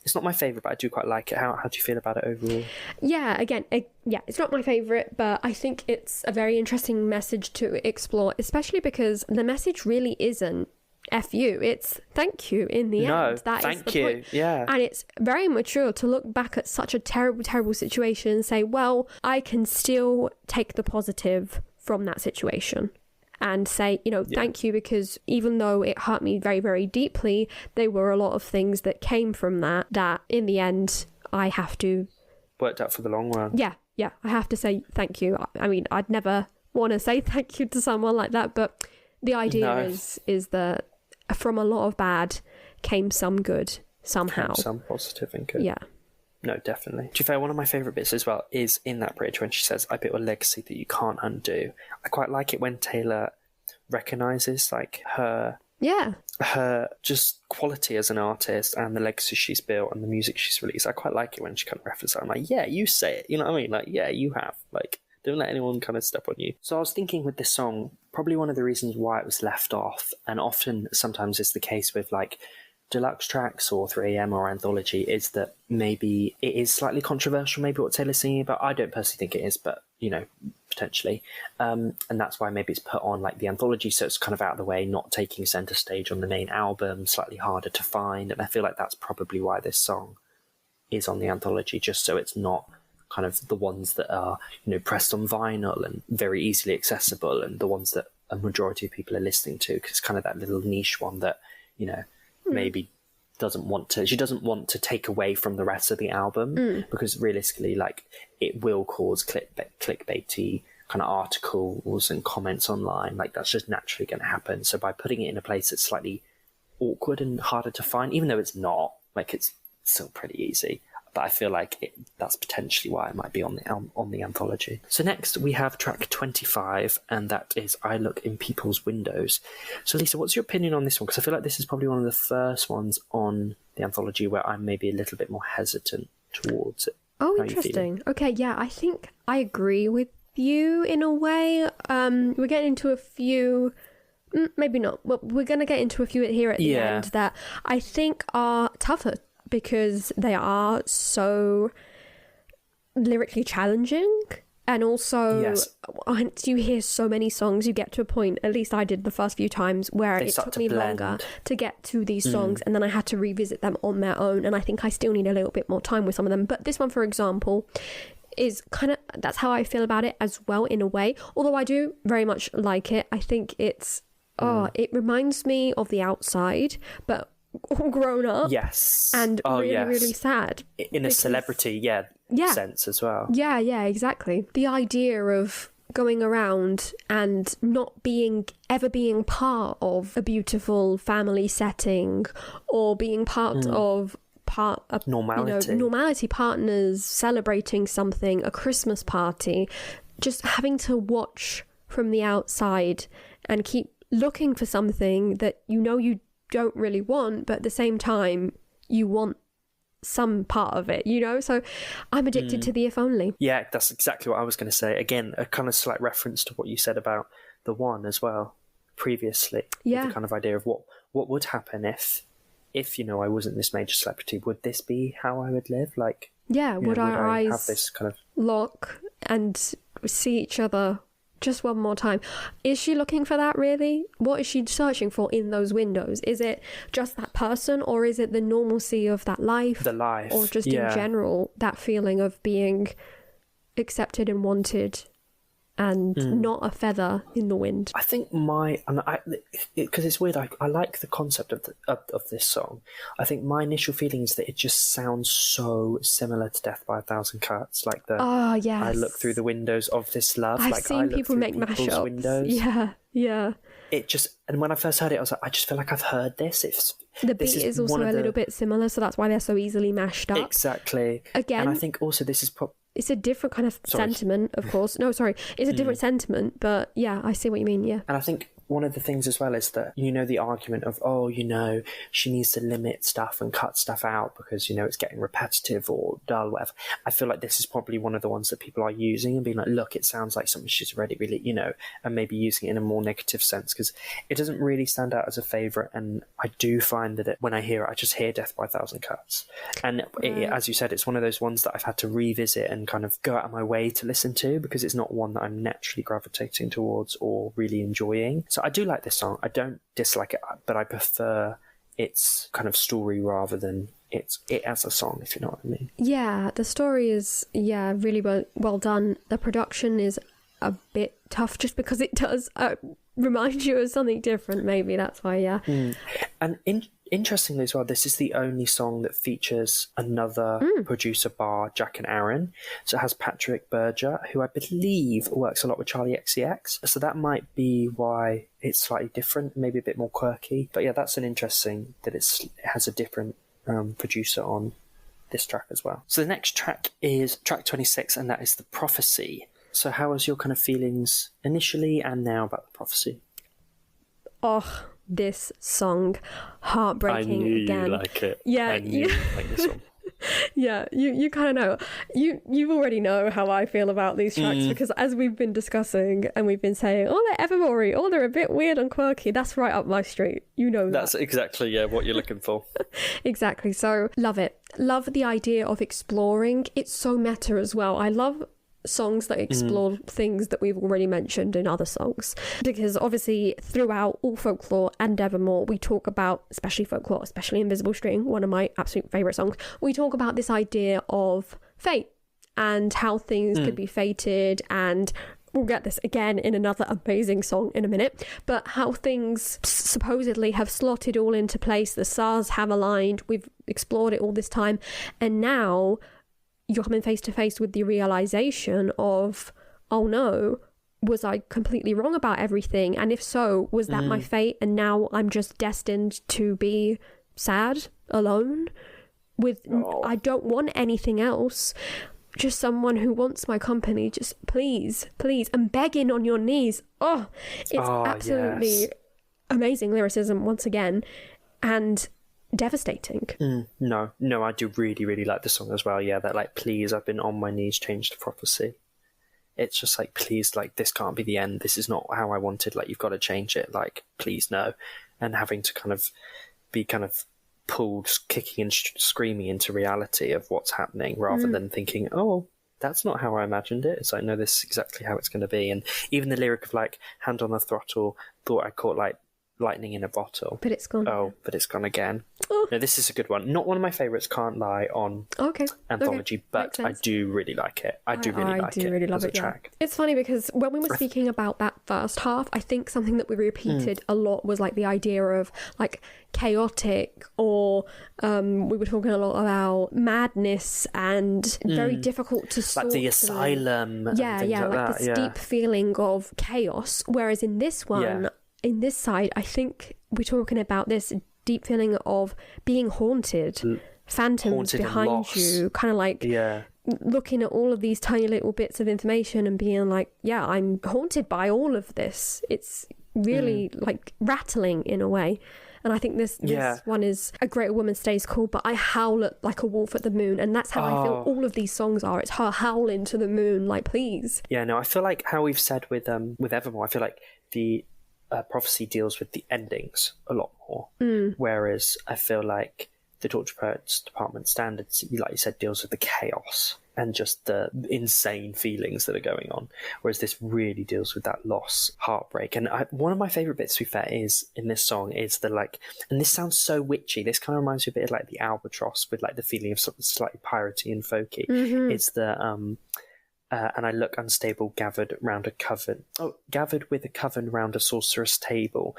it's not my favourite, but I do quite like it. How do you feel about it overall? Yeah, again, it's not my favourite, but I think it's a very interesting message to explore, especially because the message really isn't F you, it's thank you in the end. That thank is the you. point. Yeah. And it's very mature to look back at such a terrible, terrible situation and say, well, I can still take the positive from that situation. And say, thank you, because even though it hurt me very, very deeply, there were a lot of things that came from that in the end, I have to... Worked out for the long run. Yeah, I have to say thank you. I mean, I'd never want to say thank you to someone like that, but the idea is that from a lot of bad came some good somehow. Some positive and good. Yeah. No, definitely. To be fair, one of my favourite bits as well is in that bridge when she says, I built a legacy that you can't undo. I quite like it when Taylor recognises her just quality as an artist and the legacy she's built and the music she's released. I quite like it when she kind of references it. I'm like, yeah, you say it. You know what I mean? Like, yeah, you have. Like, don't let anyone kind of step on you. So I was thinking with this song, probably one of the reasons why it was left off, and often sometimes it's the case with deluxe tracks or 3am or Anthology is that maybe it is slightly controversial, maybe what Taylor's singing about. I don't personally think it is, but, you know, potentially. And that's why maybe it's put on like the Anthology, so it's kind of out of the way, not taking centre stage on the main album, slightly harder to find. And I feel like that's probably why this song is on the Anthology, just so it's not kind of the ones that are, you know, pressed on vinyl and very easily accessible, and the ones that a majority of people are listening to, because it's kind of that little niche one that, you know, maybe she doesn't want to take away from the rest of the album, because realistically, like, it will cause clickbaity kind of articles and comments online. Like, that's just naturally going to happen. So by putting it in a place that's slightly awkward and harder to find, even though it's not, like, it's still pretty easy. But I feel like that's potentially why it might be on the Anthology. So next we have track 25, and that is I Look in People's Windows. So Lisa, what's your opinion on this one? Because I feel like this is probably one of the first ones on the Anthology where I'm maybe a little bit more hesitant towards it. Oh, interesting. Okay, yeah, I think I agree with you in a way. We're getting into a few... maybe not. Well, we're going to get into a few here at the end that I think are tougher, because they are so lyrically challenging, and also once you hear so many songs, you get to a point, at least I did the first few times, where it took me longer to get to these songs, and then I had to revisit them on their own, and I think I still need a little bit more time with some of them. But this one, for example, is kind of, that's how I feel about it as well, in a way, although I do very much like it. I think it's it reminds me of The Outside, but all grown up, and really sad in a celebrity sense as well. Yeah, exactly. The idea of going around and not ever being part of a beautiful family setting, or being part of normality, normality, partners celebrating something, a Christmas party, just having to watch from the outside and keep looking for something that you don't really want, but at the same time you want some part of it, so I'm addicted to the If Only. Yeah, that's exactly what I was going to say. Again, a kind of slight reference to what you said about The One as well previously. The kind of idea of what would happen if I wasn't this major celebrity. Would this be how I would live? Like, would our eyes have this kind of lock and see each other just one more time? Is she looking for that, really? What is she searching for in those windows? Is it just that person, or is it the normalcy of that life? The life. Or just in general, that feeling of being accepted and wanted and not a feather in the wind? I think because it's weird, I like the concept of this song. I think my initial feeling is that it just sounds so similar to Death by a Thousand Cuts, like the I look through the windows of this love. I've seen people make mashups. Windows. Yeah. It just, and when I first heard it, I was like, I just feel like I've heard this. The beat is also a little bit similar, so that's why they're so easily mashed up. Exactly. Again, and I think also this is it's a different kind of sentiment, of course. No, sorry. It's a different sentiment, but yeah, I see what you mean, yeah. And I think one of the things as well is that, the argument of, she needs to limit stuff and cut stuff out because, it's getting repetitive or dull, whatever. I feel like this is probably one of the ones that people are using and being like, look, it sounds like something she's already really, and maybe using it in a more negative sense, because it doesn't really stand out as a favourite. And I do find that when I hear it, I just hear Death by a Thousand Cuts. And as you said, it's one of those ones that I've had to revisit and kind of go out of my way to listen to, because it's not one that I'm naturally gravitating towards or really enjoying. So I do like this song. I don't dislike it, but I prefer its kind of story rather than it as a song, if you know what I mean. Yeah, the story is really well done. The production is a bit tough just because it does remind you of something different. Maybe that's why. And interestingly as well, this is the only song that features another producer bar Jack and Aaron. So it has Patrick Berger, who I believe works a lot with Charlie XCX. So that might be why it's slightly different, maybe a bit more quirky. But yeah, that's an interesting that it has a different producer on this track as well. So the next track is track 26, and that is The Prophecy. So how was your kind of feelings initially and now about The Prophecy? This song, heartbreaking again. I knew you like it. Yeah, I knew you like this one. Yeah, you kind of know. You already know how I feel about these tracks because as we've been discussing and we've been saying, oh, they're evermore, oh, they're a bit weird and quirky. That's right up my street. You know that. That's exactly what you're looking for. Exactly. So love it. Love the idea of exploring. It's so meta as well. I love songs that explore things that we've already mentioned in other songs, because obviously throughout all Folklore and Evermore we talk about, especially Folklore, especially Invisible String, one of my absolute favourite songs, we talk about this idea of fate and how things could be fated, and we'll get this again in another amazing song in a minute, but how things supposedly have slotted all into place, the stars have aligned, we've explored it all this time, and now you're coming face to face with the realization of, oh no, was I completely wrong about everything? And if so, was that my fate? And now I'm just destined to be sad, alone, with I don't want anything else. Just someone who wants my company. Just please, I'm begging on your knees. Oh, it's absolutely amazing lyricism once again. And devastating. No, I do really, really like the song as well. Yeah, that like, please, I've been on my knees, change the prophecy. It's just like, please, like, this can't be the end. This is not how I wanted. Like, you've got to change it. Like, please, no. And having to kind of be kind of pulled, kicking and screaming into reality of what's happening, rather than thinking, oh, that's not how I imagined it. It's like, no, this is exactly how it's going to be. And even the lyric of like, hand on the throttle, thought I caught like lightning in a bottle, but it's gone. Oh, but it's gone again. No, this is a good one. Not one of my favourites, can't lie, on Anthology, but I do really like it. I do really love it, track. It's funny because when we were speaking about that first half, I think something that we repeated a lot was like the idea of like chaotic, or we were talking a lot about madness and very difficult to sort like the asylum. Yeah, like this deep feeling of chaos. Whereas in this one, in this side, I think we're talking about this deep feeling of being haunted, phantoms behind you, kind of like looking at all of these tiny little bits of information and being like, yeah, I'm haunted by all of this. It's really like rattling in a way. And I think this one is A Greater Woman Stays Cool, but I howl at like a wolf at the moon. And that's how I feel all of these songs are. It's her howling to the moon, like, please. Yeah, no, I feel like how we've said with Evermore, I feel like the prophecy deals with the endings a lot more, whereas I feel like the Torture Poets Department Standards, like you said, deals with the chaos and just the insane feelings that are going on, whereas this really deals with that loss, heartbreak. And one of my favourite bits, to be fair, is in this song is the like, and this sounds so witchy, this kind of reminds me a bit of like the Albatross, with like the feeling of something slightly piratey and folky. It's the and I look unstable, gathered with a coven round a sorceress table,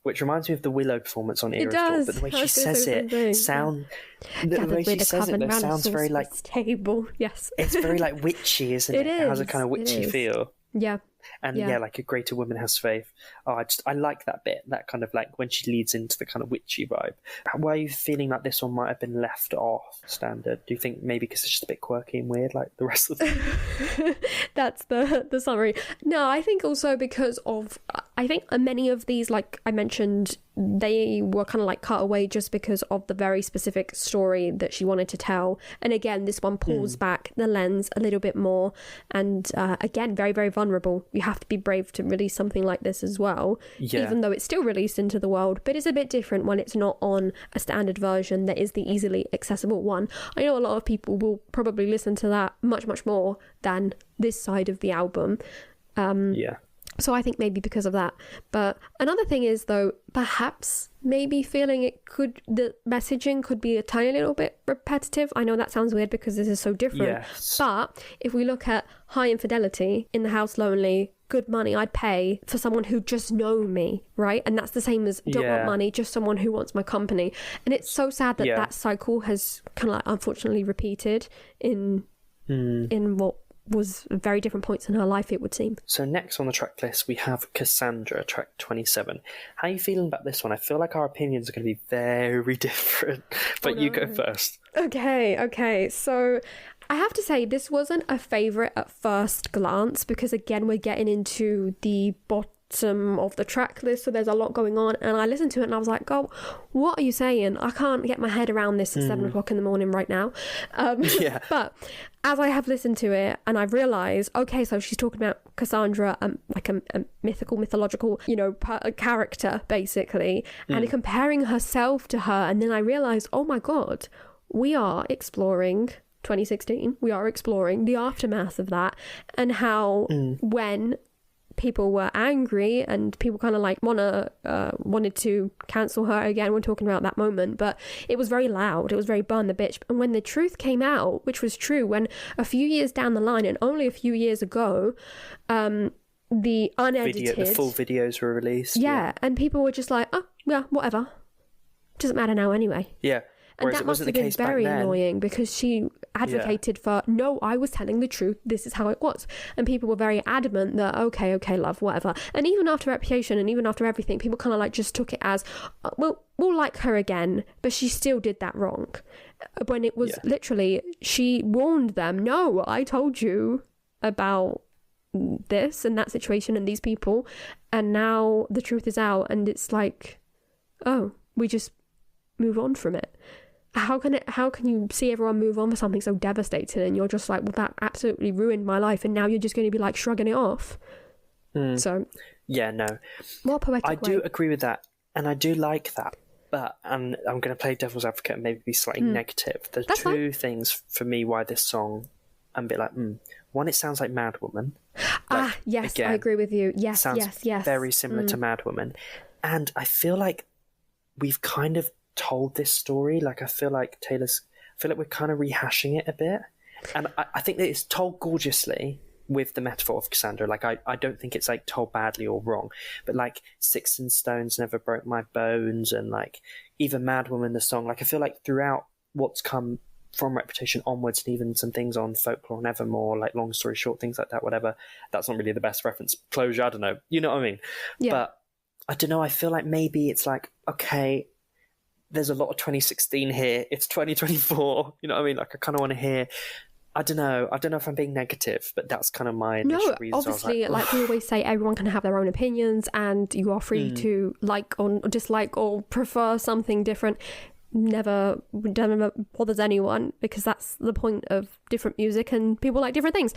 which reminds me of the Willow performance on Era's Door. But the way she says it, the way she says it, though, sounds very like table. Yes, it's very like witchy, isn't it? It has a kind of witchy feel. Yeah. And like a greater woman has faith. I like that bit, that kind of like when she leads into the kind of witchy vibe. Why are you feeling like this one might have been left off standard? Do you think maybe because it's just a bit quirky and weird like the rest of them? That's the summary. No, I think also because of, I think many of these, like I mentioned, they were kind of like cut away just because of the very specific story that she wanted to tell. And again, this one pulls back the lens a little bit more. And again, very, very vulnerable. You have to be brave to release something like this as well, even though it's still released into the world. But it's a bit different when it's not on a standard version that is the easily accessible one. I know a lot of people will probably listen to that much, much more than this side of the album. So I think maybe because of that. But another thing is, though, perhaps maybe feeling the messaging could be a tiny little bit repetitive. I know that sounds weird because this is so different. Yes. But if we look at High Infidelity, In the House Lonely, Good Money, I'd pay for someone who just know me, right? And that's the same as Don't Want Money, just someone who wants my company. And it's so sad that that cycle has kind of like unfortunately repeated in what was very different points in her life, it would seem. So next on the track list we have Cassandra, track 27. How are you feeling about this one? I feel like our opinions are going to be very different, but you go first. Okay, so I have to say this wasn't a favourite at first glance because again we're getting into the bottom of the track list, so there's a lot going on, and I listened to it and I was like, God, what are you saying? I can't get my head around this at 7 o'clock in the morning right now. But as I have listened to it and I've realised, okay, so she's talking about Cassandra, like a mythological, a character, basically, and comparing herself to her, and then I realised, oh my God, we are exploring 2016, we are exploring the aftermath of that, and how when people were angry and people kind of like wanted to cancel her again, we're talking about that moment, but it was very loud, it was very burn the bitch. And when the truth came out, which was true, when a few years down the line and only a few years ago, the unedited the full videos were released, and people were just like, oh yeah, whatever, doesn't matter now anyway. And that must have been very annoying, because she advocated for, no, I was telling the truth, this is how it was. And people were very adamant that, okay, love, whatever. And even after Reputation and even after everything, people kind of like just took it as, well, we'll like her again, but she still did that wrong. When it was literally, she warned them, no, I told you about this and that situation and these people, and now the truth is out, and it's like, oh, we just move on from it. How can you see everyone move on for something so devastating, and you're just like, well, that absolutely ruined my life, and now you're just going to be like shrugging it off. So more poetic I do agree with that, and I do like that, but I'm going to play devil's advocate and maybe be slightly negative. There's two things for me why this song, I'm a bit like, one, it sounds like Mad Woman. Yes, again, I agree with you. Yes, sounds yes. very similar to Mad Woman, and I feel like we've kind of told this story. Like I feel like we're kind of rehashing it a bit, and I think that it's told gorgeously with the metaphor of Cassandra. Like I don't think it's like told badly or wrong, but like Sticks and Stones never broke my bones, and like even Mad Woman, the song, like I feel like throughout what's come from Reputation onwards, and even some things on Folklore and Evermore, like Long Story Short, things like that, whatever, that's not really the best reference. Closure, I don't know, you know what I mean? But I don't know, I feel like maybe it's like, okay, there's a lot of 2016 here, it's 2024, you know what I mean? Like I kind of want to hear, I don't know if I'm being negative, but that's kind of my initial reason. Obviously, like we always say, everyone can have their own opinions, and you are free to like or dislike or prefer something different. Never bothers anyone, because that's the point of different music, and people like different things.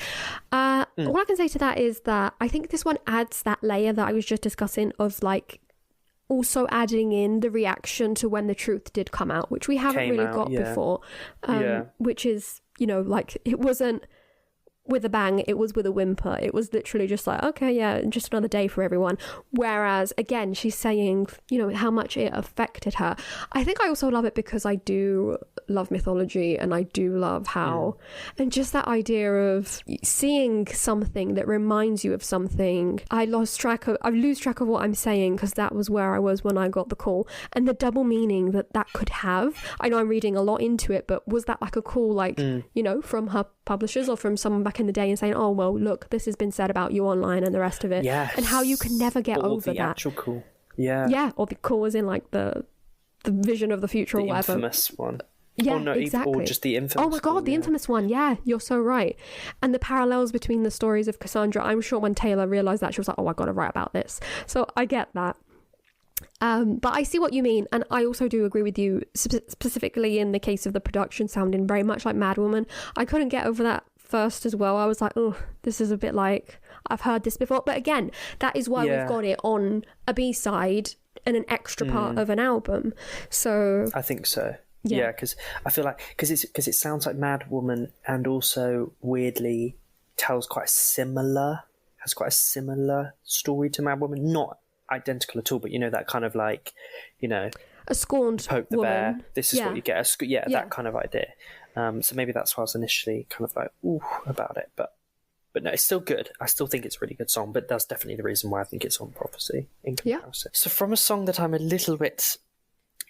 All I can say to that is that I think this one adds that layer that I was just discussing of like also adding in the reaction to when the truth did come out, which we haven't really got before, which is, like it wasn't with a bang, it was with a whimper. It was literally just like, okay, yeah, just another day for everyone. Whereas again, she's saying, how much it affected her. I think I also love it because I do love mythology, and I do love how, and just that idea of seeing something that reminds you of something. I lose track of what I'm saying, because that was where I was when I got the call, and the double meaning that could have. I know I'm reading a lot into it, but was that like a call, like, from her publishers or from someone back in the day, and saying, oh well, look, this has been said about you online and the rest of it, and how you can never get over that actual call, or the call is in like the vision of the future, or whatever, infamous one, exactly, or just the infamous, oh my god, the infamous one, you're so right. And the parallels between the stories of Cassandra, I'm sure when Taylor realized that, she was like, oh, I gotta write about this. So I get that. But I see what you mean, and I also do agree with you, specifically in the case of the production sounding very much like Mad Woman. I couldn't get over that first as well. I was like, oh, this is a bit like, I've heard this before. But again, that is why we've got it on a B-side and an extra part of an album. So I think so. Yeah, because I feel like, because it sounds like Mad Woman, and also weirdly has quite a similar story to Mad Woman. Not identical at all, but that kind of like, a scorned poke the woman. Bear, this is what you get, that kind of idea. So maybe that's why I was initially kind of like, ooh, about it, but no, it's still good. I still think it's a really good song, but that's definitely the reason why I think it's on Prophecy in comparison. So from a song that I'm a little bit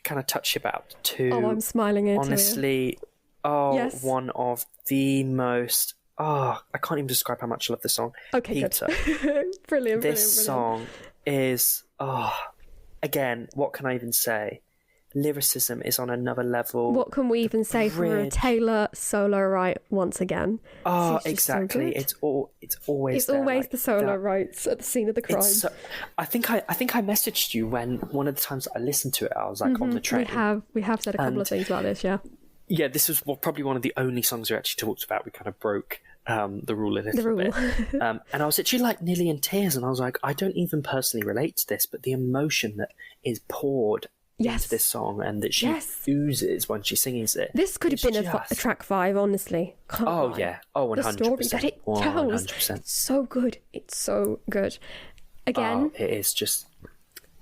kind of touchy about to, I'm smiling into honestly, one of the most, I can't even describe how much I love this song. Okay, Peter. Good. Brilliant. This song is, again, what can I even say? lyricism is on another level. What can we even say for a Taylor solo right once again? Oh, exactly. So it's always the solo rights at the scene of the crime. I think I messaged you when one of the times I listened to it, I was like on the train. We have said a couple of things about this, yeah. Yeah, this was probably one of the only songs we actually talked about. We kind of broke the rule a little bit. And I was actually like nearly in tears, and I was like, I don't even personally relate to this, but the emotion that is poured into this song and that she oozes when she sings it. This could have been a track 5, honestly. Yeah. Oh, 100%. The story that it tells. 100%. It's so good. It's so good. Again, it is just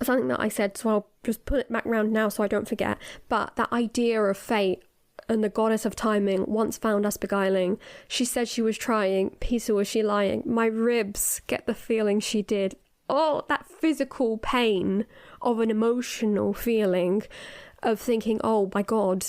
something that I said, so I'll just put it back round now so I don't forget. But that idea of fate and the goddess of timing once found us beguiling. She said she was trying. Peter, was she lying? My ribs get the feeling she did. Oh, that physical pain of an emotional feeling of thinking, oh my God,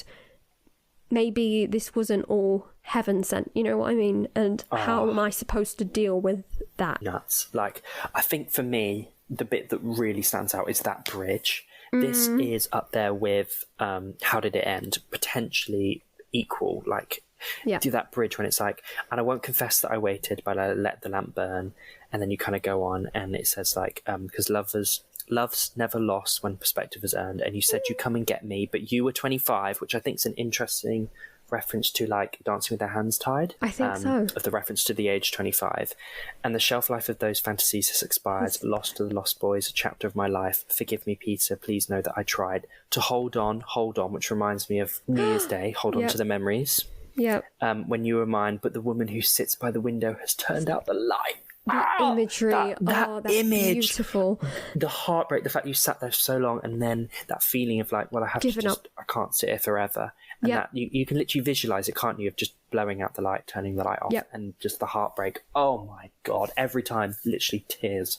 maybe this wasn't all heaven sent. You know what I mean? And how am I supposed to deal with that? Nuts. Like, I think for me, the bit that really stands out is that bridge. This is up there with How Did It End? Potentially equal. Like, do that bridge when it's like, and I won't confess that I waited, but I let the lamp burn. And then you kind of go on and it says like, because love's never lost when perspective is earned. And you said you come and get me, but you were 25, which I think is an interesting reference to like Dancing with Their Hands Tied. I think so. Of the reference to the age 25. And the shelf life of those fantasies has expired. Lost to the Lost Boys, a chapter of my life. Forgive me, Peter, please know that I tried to hold on, which reminds me of New Year's Day. Hold on to the memories. Yeah. When you were mine, but the woman who sits by the window has turned out the light. The imagery, that's image, beautiful. The heartbreak, the fact you sat there so long, and then that feeling of like, well, I can't sit here forever. And that you can literally visualize it, can't you? Of just blowing out the light, turning the light off, and just the heartbreak. Oh my God! Every time, literally tears.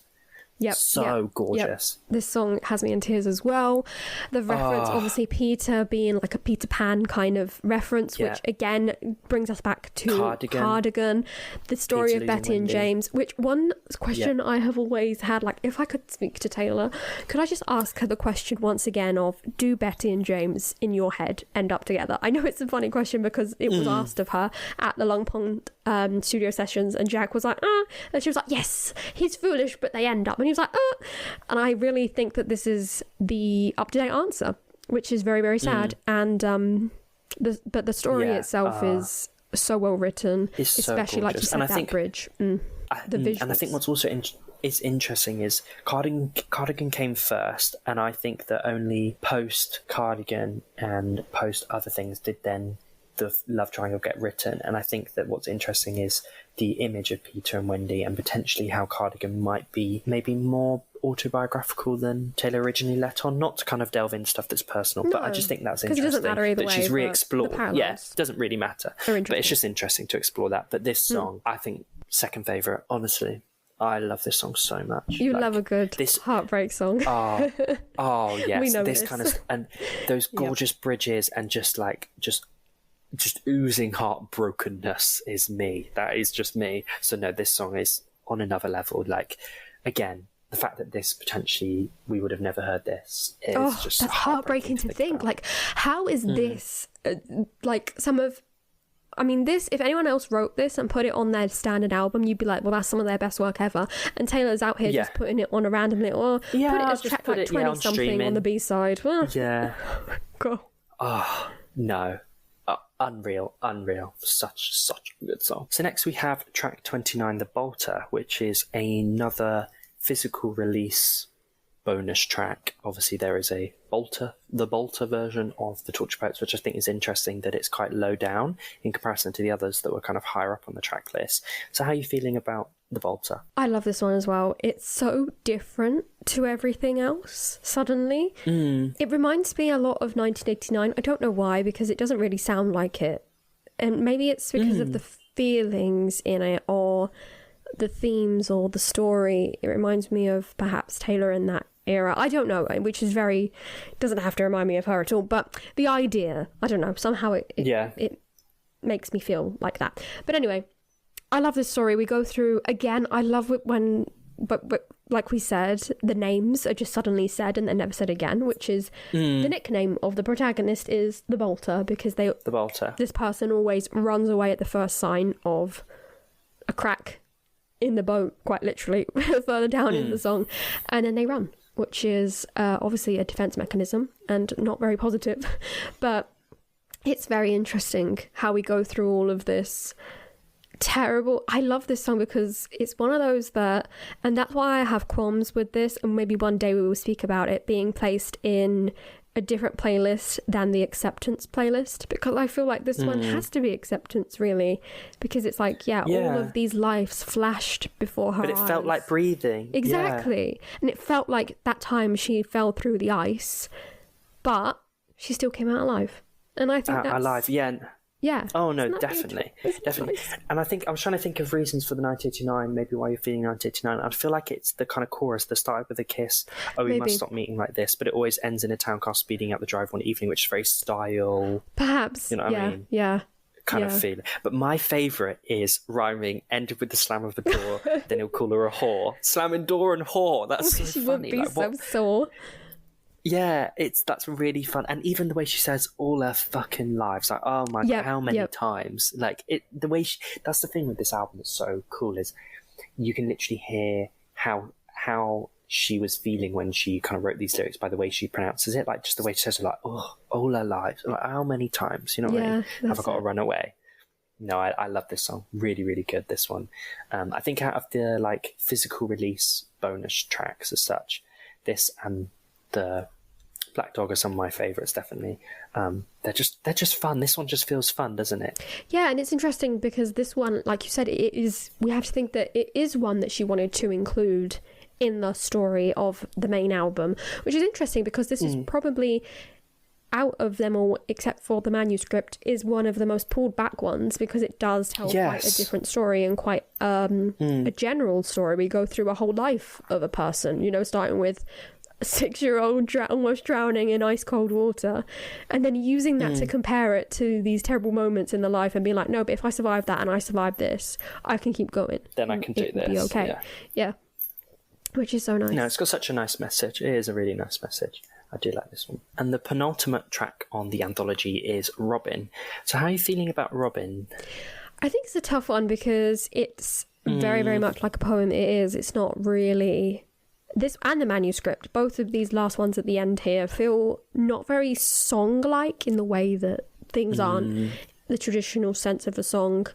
Gorgeous. This song has me in tears as well. The reference, obviously, Peter being like a Peter Pan kind of reference, which again brings us back to Cardigan. The story of Betty and James, which one question I have always had, like, if I could speak to Taylor, could I just ask her the question once again of, do Betty and James in your head end up together? I know it's a funny question because it was asked of her at the Long Pond studio sessions, and Jack was like, and she was like, yes, he's foolish, but they end up. And he was like, and I really think that this is the up-to-date answer, which is very, very sad. And the story itself is so well written, especially so like you said, and that bridge, the visuals. And I think what's also is interesting is Cardigan came first, and I think that only post Cardigan and post other things did then the love triangle get written. And I think that what's interesting is the image of Peter and Wendy, and potentially how Cardigan might be maybe more autobiographical than Taylor originally let on. Not to kind of delve into stuff that's personal, but I just think that's interesting. It doesn't matter either way. She's re-explored. It doesn't really matter. But it's just interesting to explore that. But this song, I think, second favourite, honestly. I love this song so much. You love a good heartbreak song. Oh yes. We know this kind of, and those gorgeous bridges, and just oozing heartbrokenness is me. That is just me. So no, this song is on another level. Like, again, the fact that this potentially, we would have never heard this is just that's heartbreaking to think. Like, how is this like some of, I mean, this, if anyone else wrote this and put it on their standard album, you'd be like, well, that's some of their best work ever. And Taylor's out here just putting it on a random little, put it as track like 20 something on the B-side. Go. Oh, no. Unreal. Such a good song. So next we have track 29, The Bolter, which is another physical release bonus track. Obviously there is the Bolter version of the Torture Poets, which I think is interesting that it's quite low down in comparison to the others that were kind of higher up on the track list. So how are you feeling about The Bolter? I love this one as well. It's so different to everything else suddenly. It reminds me a lot of 1989. I don't know why, because it doesn't really sound like it. And maybe it's because of the feelings in it, or the themes, or the story. It reminds me of perhaps Taylor in that era. I don't know, which is doesn't have to remind me of her at all, but the idea, I don't know, somehow it makes me feel like that. But anyway, I love this story. We go through, again, I love it when, but like we said, the names are just suddenly said and then never said again, which is the nickname of the protagonist is the Bolter, because this person always runs away at the first sign of a crack in the boat, quite literally, further down in the song, and then they run, which is obviously a defense mechanism and not very positive. But it's very interesting how we go through all of this terrible. I love this song because it's one of those that, and that's why I have qualms with this, and maybe one day we will speak about it being placed in a different playlist than the acceptance playlist, because I feel like this one has to be acceptance, really, because it's like, all of these lives flashed before her eyes. But it felt like breathing. Exactly. And it felt like that time she fell through the ice, but she still came out alive. And I think that's... alive, yeah. Yeah. Oh, no, definitely. Definitely. And I was trying to think of reasons for the 1989, maybe why you're feeling 1989. I feel like it's the kind of chorus that started with a kiss. Oh, we must stop meeting like this. But it always ends in a town car speeding out the drive one evening, which is very style. Perhaps. You know what I mean? Yeah. Kind of feel. But my favourite is rhyming, ended with the slam of the door, then he'll call her a whore. Slamming door and whore. That's so she funny. She would be so sore. Yeah, that's really fun. And even the way she says all her fucking lives, like, oh my God, how many times? Like, the way that's the thing with this album that's so cool, is you can literally hear how she was feeling when she kind of wrote these lyrics by the way she pronounces it. Like, just the way she says it, like, oh, all her lives. Like, how many times? You know what I mean? Have I got to run away? No, I love this song. Really, really good, this one. I think out of the, like, physical release bonus tracks as such, this and the Black Dog are some of my favourites, definitely. They're just fun. This one just feels fun, doesn't it? Yeah, and it's interesting because this one, like you said, we have to think that it is one that she wanted to include in the story of the main album, which is interesting because this is probably, out of them all except for the Manuscript, is one of the most pulled back ones, because it does tell quite a different story and quite a general story. We go through a whole life of a person, starting with 6-year-old almost drowning in ice cold water, and then using that to compare it to these terrible moments in the life and being like, no, but if I survived that and I survived this, I can keep going, then I can do this. Be okay. Yeah, which is so nice. No, it's got such a nice message. It is a really nice message. I do like this one. And the penultimate track on the anthology is Robin. So how are you feeling about Robin? I think it's a tough one because it's very, very much like a poem. It's not really... This and the Manuscript, both of these last ones at the end here, feel not very song-like in the way that things aren't the traditional sense of a song.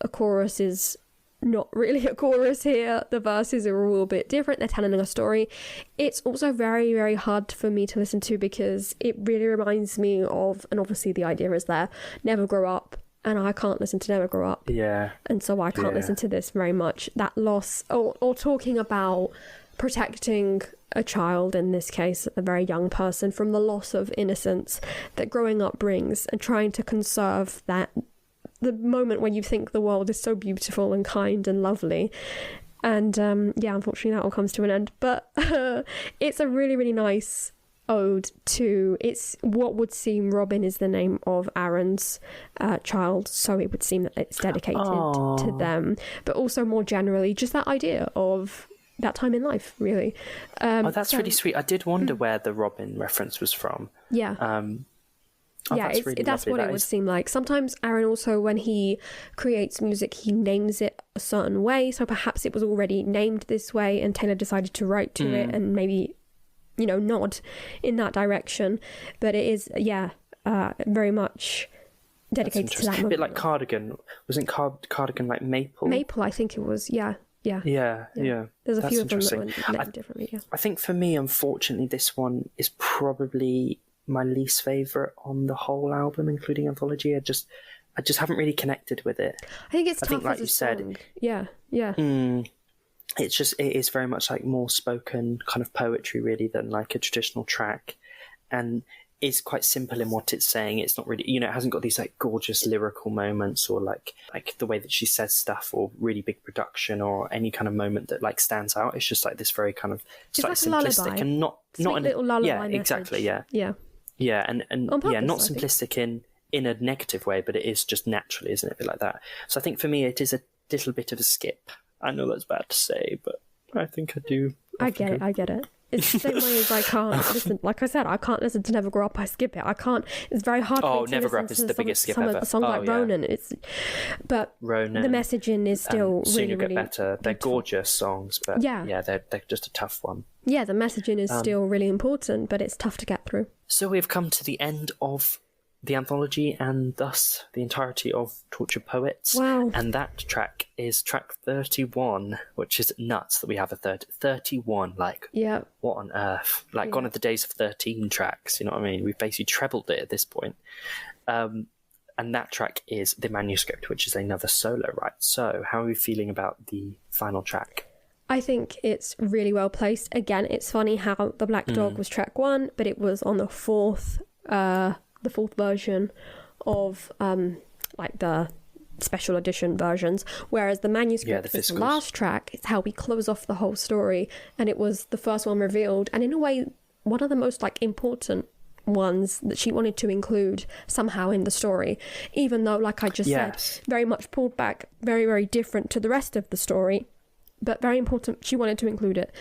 A chorus is not really a chorus here. The verses are all a bit different. They're telling a story. It's also very, very hard for me to listen to because it really reminds me of, and obviously the idea is there, Never Grow Up. And I can't listen to Never Grow Up. Yeah. And so I can't listen to this very much. That loss, or talking about protecting a child, in this case a very young person, from the loss of innocence that growing up brings, and trying to conserve that, the moment when you think the world is so beautiful and kind and lovely. And unfortunately that all comes to an end, but it's a really, really nice ode to, it's what would seem, Robin is the name of Aaron's child, so it would seem that it's dedicated to them, but also more generally just that idea of that time in life, really. That's really sweet. I did wonder where the Robin reference was from. Yeah. That's what it would seem like. Sometimes Aaron also, when he creates music, he names it a certain way, so perhaps it was already named this way and Taylor decided to write to it and maybe, nod in that direction. But it is, very much dedicated to that moment. A bit like Cardigan. Wasn't Cardigan like Maple? Maple, I think it was, Yeah. There's a few of them that were named differently. I think for me, unfortunately, this one is probably my least favourite on the whole album, including Anthology. I just haven't really connected with it. I think it's tough, like you said. Yeah. It is very much like more spoken kind of poetry, really, than like a traditional track, and is quite simple in what it's saying. It's not really, it hasn't got these like gorgeous lyrical moments or like the way that she says stuff or really big production or any kind of moment that like stands out. It's just like this very kind of slightly like simplistic lullaby. And not little lullaby message. Exactly. Yeah, and purpose, not simplistic in a negative way, but it is just naturally, isn't it? A bit like that. So I think for me, it is a little bit of a skip. I know that's bad to say, but I think I do I get it. It's the same way as I can't listen. Like I said, I can't listen to Never Grow Up. I skip it. I can't. It's very hard for me to Never Grow Up listen is the to biggest skip some ever. of the songs like Ronan. But Ronan, the messaging is still Soon really, You'll Get really Better. They're beautiful. gorgeous songs, but they're just a tough one. Yeah, the messaging is still really important, but it's tough to get through. So we've come to the end of the anthology and thus the entirety of Tortured Poets. Wow. And that track is track 31, which is nuts that we have a 31. Like, what on earth? Like, gone are the days of 13 tracks, you know what I mean? We've basically trebled it at this point. And that track is The Manuscript, which is another solo, right? So how are we feeling about the final track? I think it's really well placed. Again, it's funny how The Black Dog was track 1, but it was on the fourth version of like the special edition versions, whereas the Manuscript is the last track. It's how we close off the whole story, and it was the first one revealed, and in a way one of the most like important ones that she wanted to include somehow in the story, even though, like I just said, very much pulled back, very, very different to the rest of the story, but very important. She wanted to include it.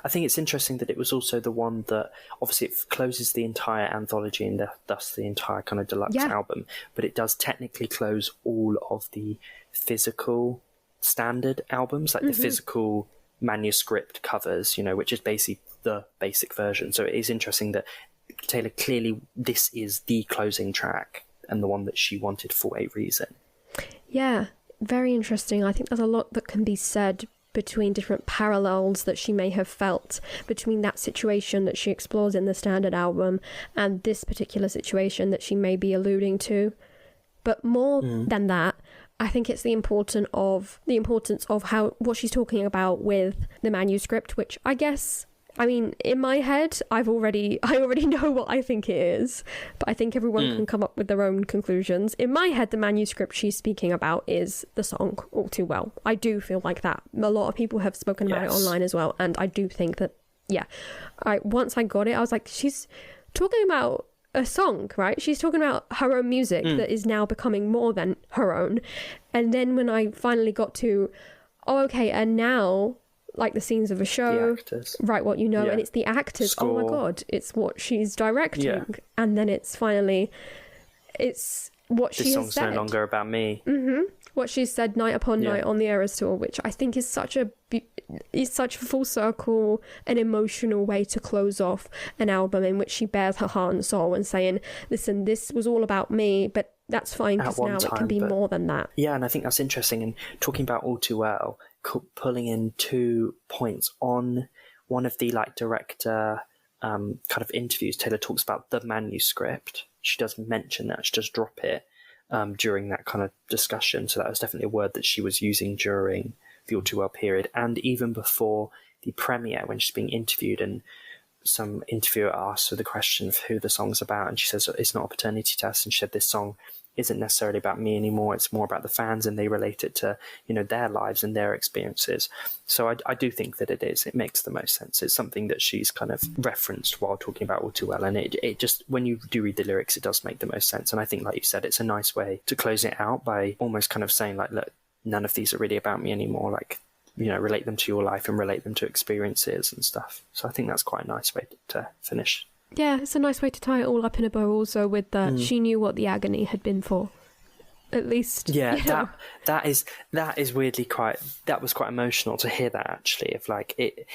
I think it's interesting that it was also the one that obviously it closes the entire anthology and thus the entire kind of deluxe album, but it does technically close all of the physical standard albums, like the physical manuscript covers, you know, which is basically the basic version. So it is interesting that Taylor clearly, this is the closing track and the one that she wanted for a reason. Yeah, very interesting. I think there's a lot that can be said between different parallels that she may have felt between that situation that she explores in the standard album and this particular situation that she may be alluding to. But more than that, I think it's the importance of how what she's talking about with the manuscript, which I guess, I mean, in my head, I already know what I think it is, but I think everyone can come up with their own conclusions. In my head, the manuscript she's speaking about is the song All Too Well. I do feel like that. A lot of people have spoken about it online as well, and I do think that, once I got it, I was like, she's talking about a song, right? She's talking about her own music that is now becoming more than her own. And then when I finally got to, and now, like the scenes of a show, write what you know, and it's the actors. Score. Oh my god, it's what she's directing, and then it's finally, it's what she has said. This song's no longer about me. What she's said night upon night on the Eras tour, which I think is such a full circle and emotional way to close off an album in which she bears her heart and soul and saying, listen, this was all about me, but that's fine because now it can be more than that. Yeah, and I think that's interesting. And talking about All Too Well, pulling in 2 points on one of the like director kind of interviews, Taylor talks about the manuscript. She does mention that, she does drop it during that kind of discussion. So that was definitely a word that she was using during the All Too Well period, and even before the premiere when she's being interviewed, and some interviewer asked her the question of who the song's about, and she says it's not a paternity test, and she said this song isn't necessarily about me anymore, it's more about the fans, and they relate it to, you know, their lives and their experiences. So I do think that it makes the most sense. It's something that she's kind of referenced while talking about All Too Well, and it just, when you do read the lyrics, it does make the most sense. And I think, like you said, it's a nice way to close it out by almost kind of saying, like, look, none of these are really about me anymore, like, you know, relate them to your life and relate them to experiences and stuff. So I think that's quite a nice way to finish. Yeah, it's a nice way to tie it all up in a bow also with that she knew what the agony had been for. At least, yeah, you know. that is weirdly that was quite emotional to hear that, actually, of like it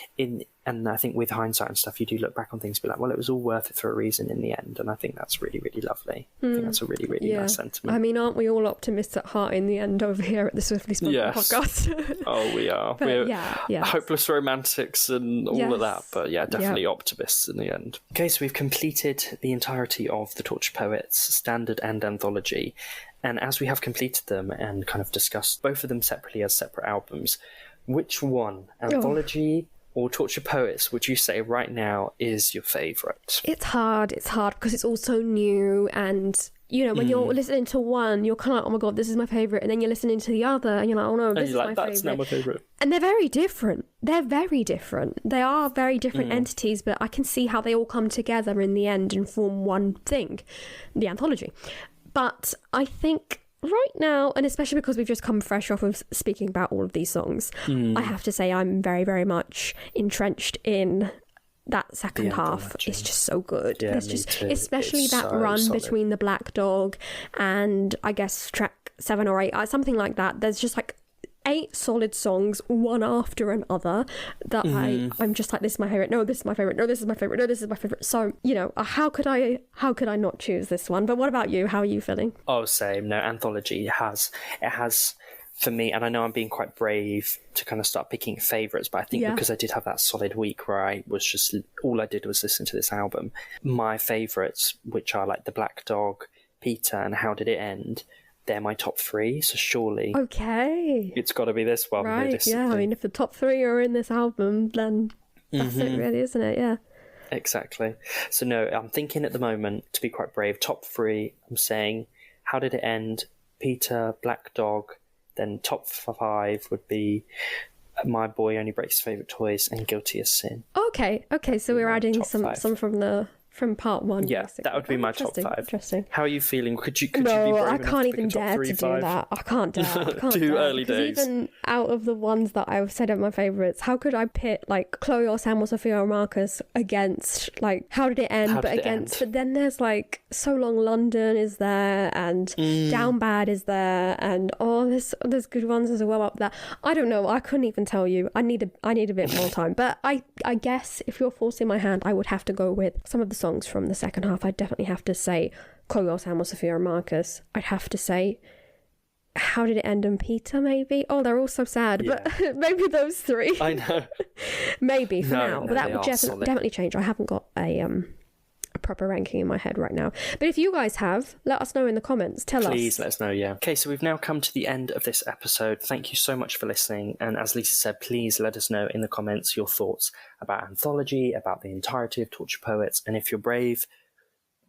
and I think with hindsight and stuff, you do look back on things and be like, well, it was all worth it for a reason in the end, and I think that's really, really lovely. I think that's a really, really nice sentiment. I mean, aren't we all optimists at heart in the end over here at the Swiftly Spoken podcast? Oh, we are. We're hopeless romantics and all of that, but definitely optimists in the end. Okay, so we've completed the entirety of the Tortured Poets standard and anthology. And as we have completed them and kind of discussed both of them separately as separate albums, which one, Anthology or Tortured Poets, would you say right now is your favourite? It's hard because it's all so new, and you know, when you're listening to one, you're kind of like, oh my god, this is my favourite, and then you're listening to the other and you're like, oh no, this is my favourite. That's now my favourite. And they're very different. They are very different entities, but I can see how they all come together in the end and form one thing, the anthology. But I think, right now, and especially because we've just come fresh off of speaking about all of these songs, I have to say I'm very, very much entrenched in that second half. It's just so good. Yeah, There's me just, too. especially It's that so run solid. between the Black Dog and I guess track 7 or 8, something like that. There's just like 8 solid songs, one after another, that I'm just like, this is my favorite. No, this is my favorite. No, this is my favorite. No, this is my favorite. So, you know, how could I not choose this one? But what about you? How are you feeling? Oh, same. No, Anthology has for me, and I know I'm being quite brave to kind of start picking favourites, but I think because I did have that solid week where I was just, all I did was listen to this album, my favourites, which are like The Black Dog, Peter, and How Did It End, they're my top 3, so surely it's got to be this one. Right, yeah, I mean, if the top 3 are in this album, then that's it really, isn't it? Yeah. Exactly. So no, I'm thinking at the moment, to be quite brave, top 3, I'm saying How Did It End, Peter, Black Dog, then top 5 would be My Boy Only Breaks His Favourite Toys and Guilty as Sin. Okay, so we're adding some from part 1. Yeah, basically. that would be my top 5. Interesting. How are you feeling? Could you be No, brave I enough can't to pick even a top dare 3, to 5? do that. I can't dare. Too early Because days. even out of the ones that I've said are my favourites, how could I pit like Chloe or Sam or Sophia or Marcus against like How Did It End, but then there's like So Long London is there, and Down Bad is there, and there's good ones as well up there. I don't know. I couldn't even tell you. I need a bit more time. But I guess if you're forcing my hand, I would have to go with some of the songs from the second half. I'd definitely have to say Chloe or Sam or Sophia or Marcus. I'd have to say How Did It End and Peter, maybe. Oh, they're all so sad, but maybe those 3. I know. Maybe for now, No, but that they would are solid. definitely change. I haven't got a proper ranking in my head right now. But if you guys have, let us know in the comments. Please let us know, yeah. Okay, so we've now come to the end of this episode. Thank you so much for listening. And as Lisa said, please let us know in the comments your thoughts about Anthology, about the entirety of Torture Poets. And if you're brave,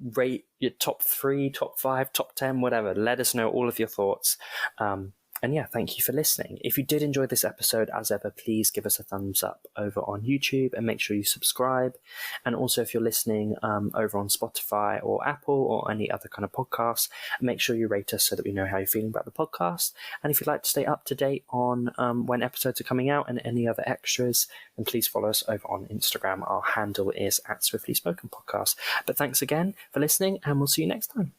rate your top 3, top 5, top 10, whatever. Let us know all of your thoughts. And yeah, thank you for listening. If you did enjoy this episode, as ever, please give us a thumbs up over on YouTube and make sure you subscribe. And also, if you're listening over on Spotify or Apple or any other kind of podcasts, make sure you rate us so that we know how you're feeling about the podcast. And if you'd like to stay up to date on when episodes are coming out and any other extras, then please follow us over on Instagram. Our handle is @SwiftlySpokenPodcast. But thanks again for listening, and we'll see you next time.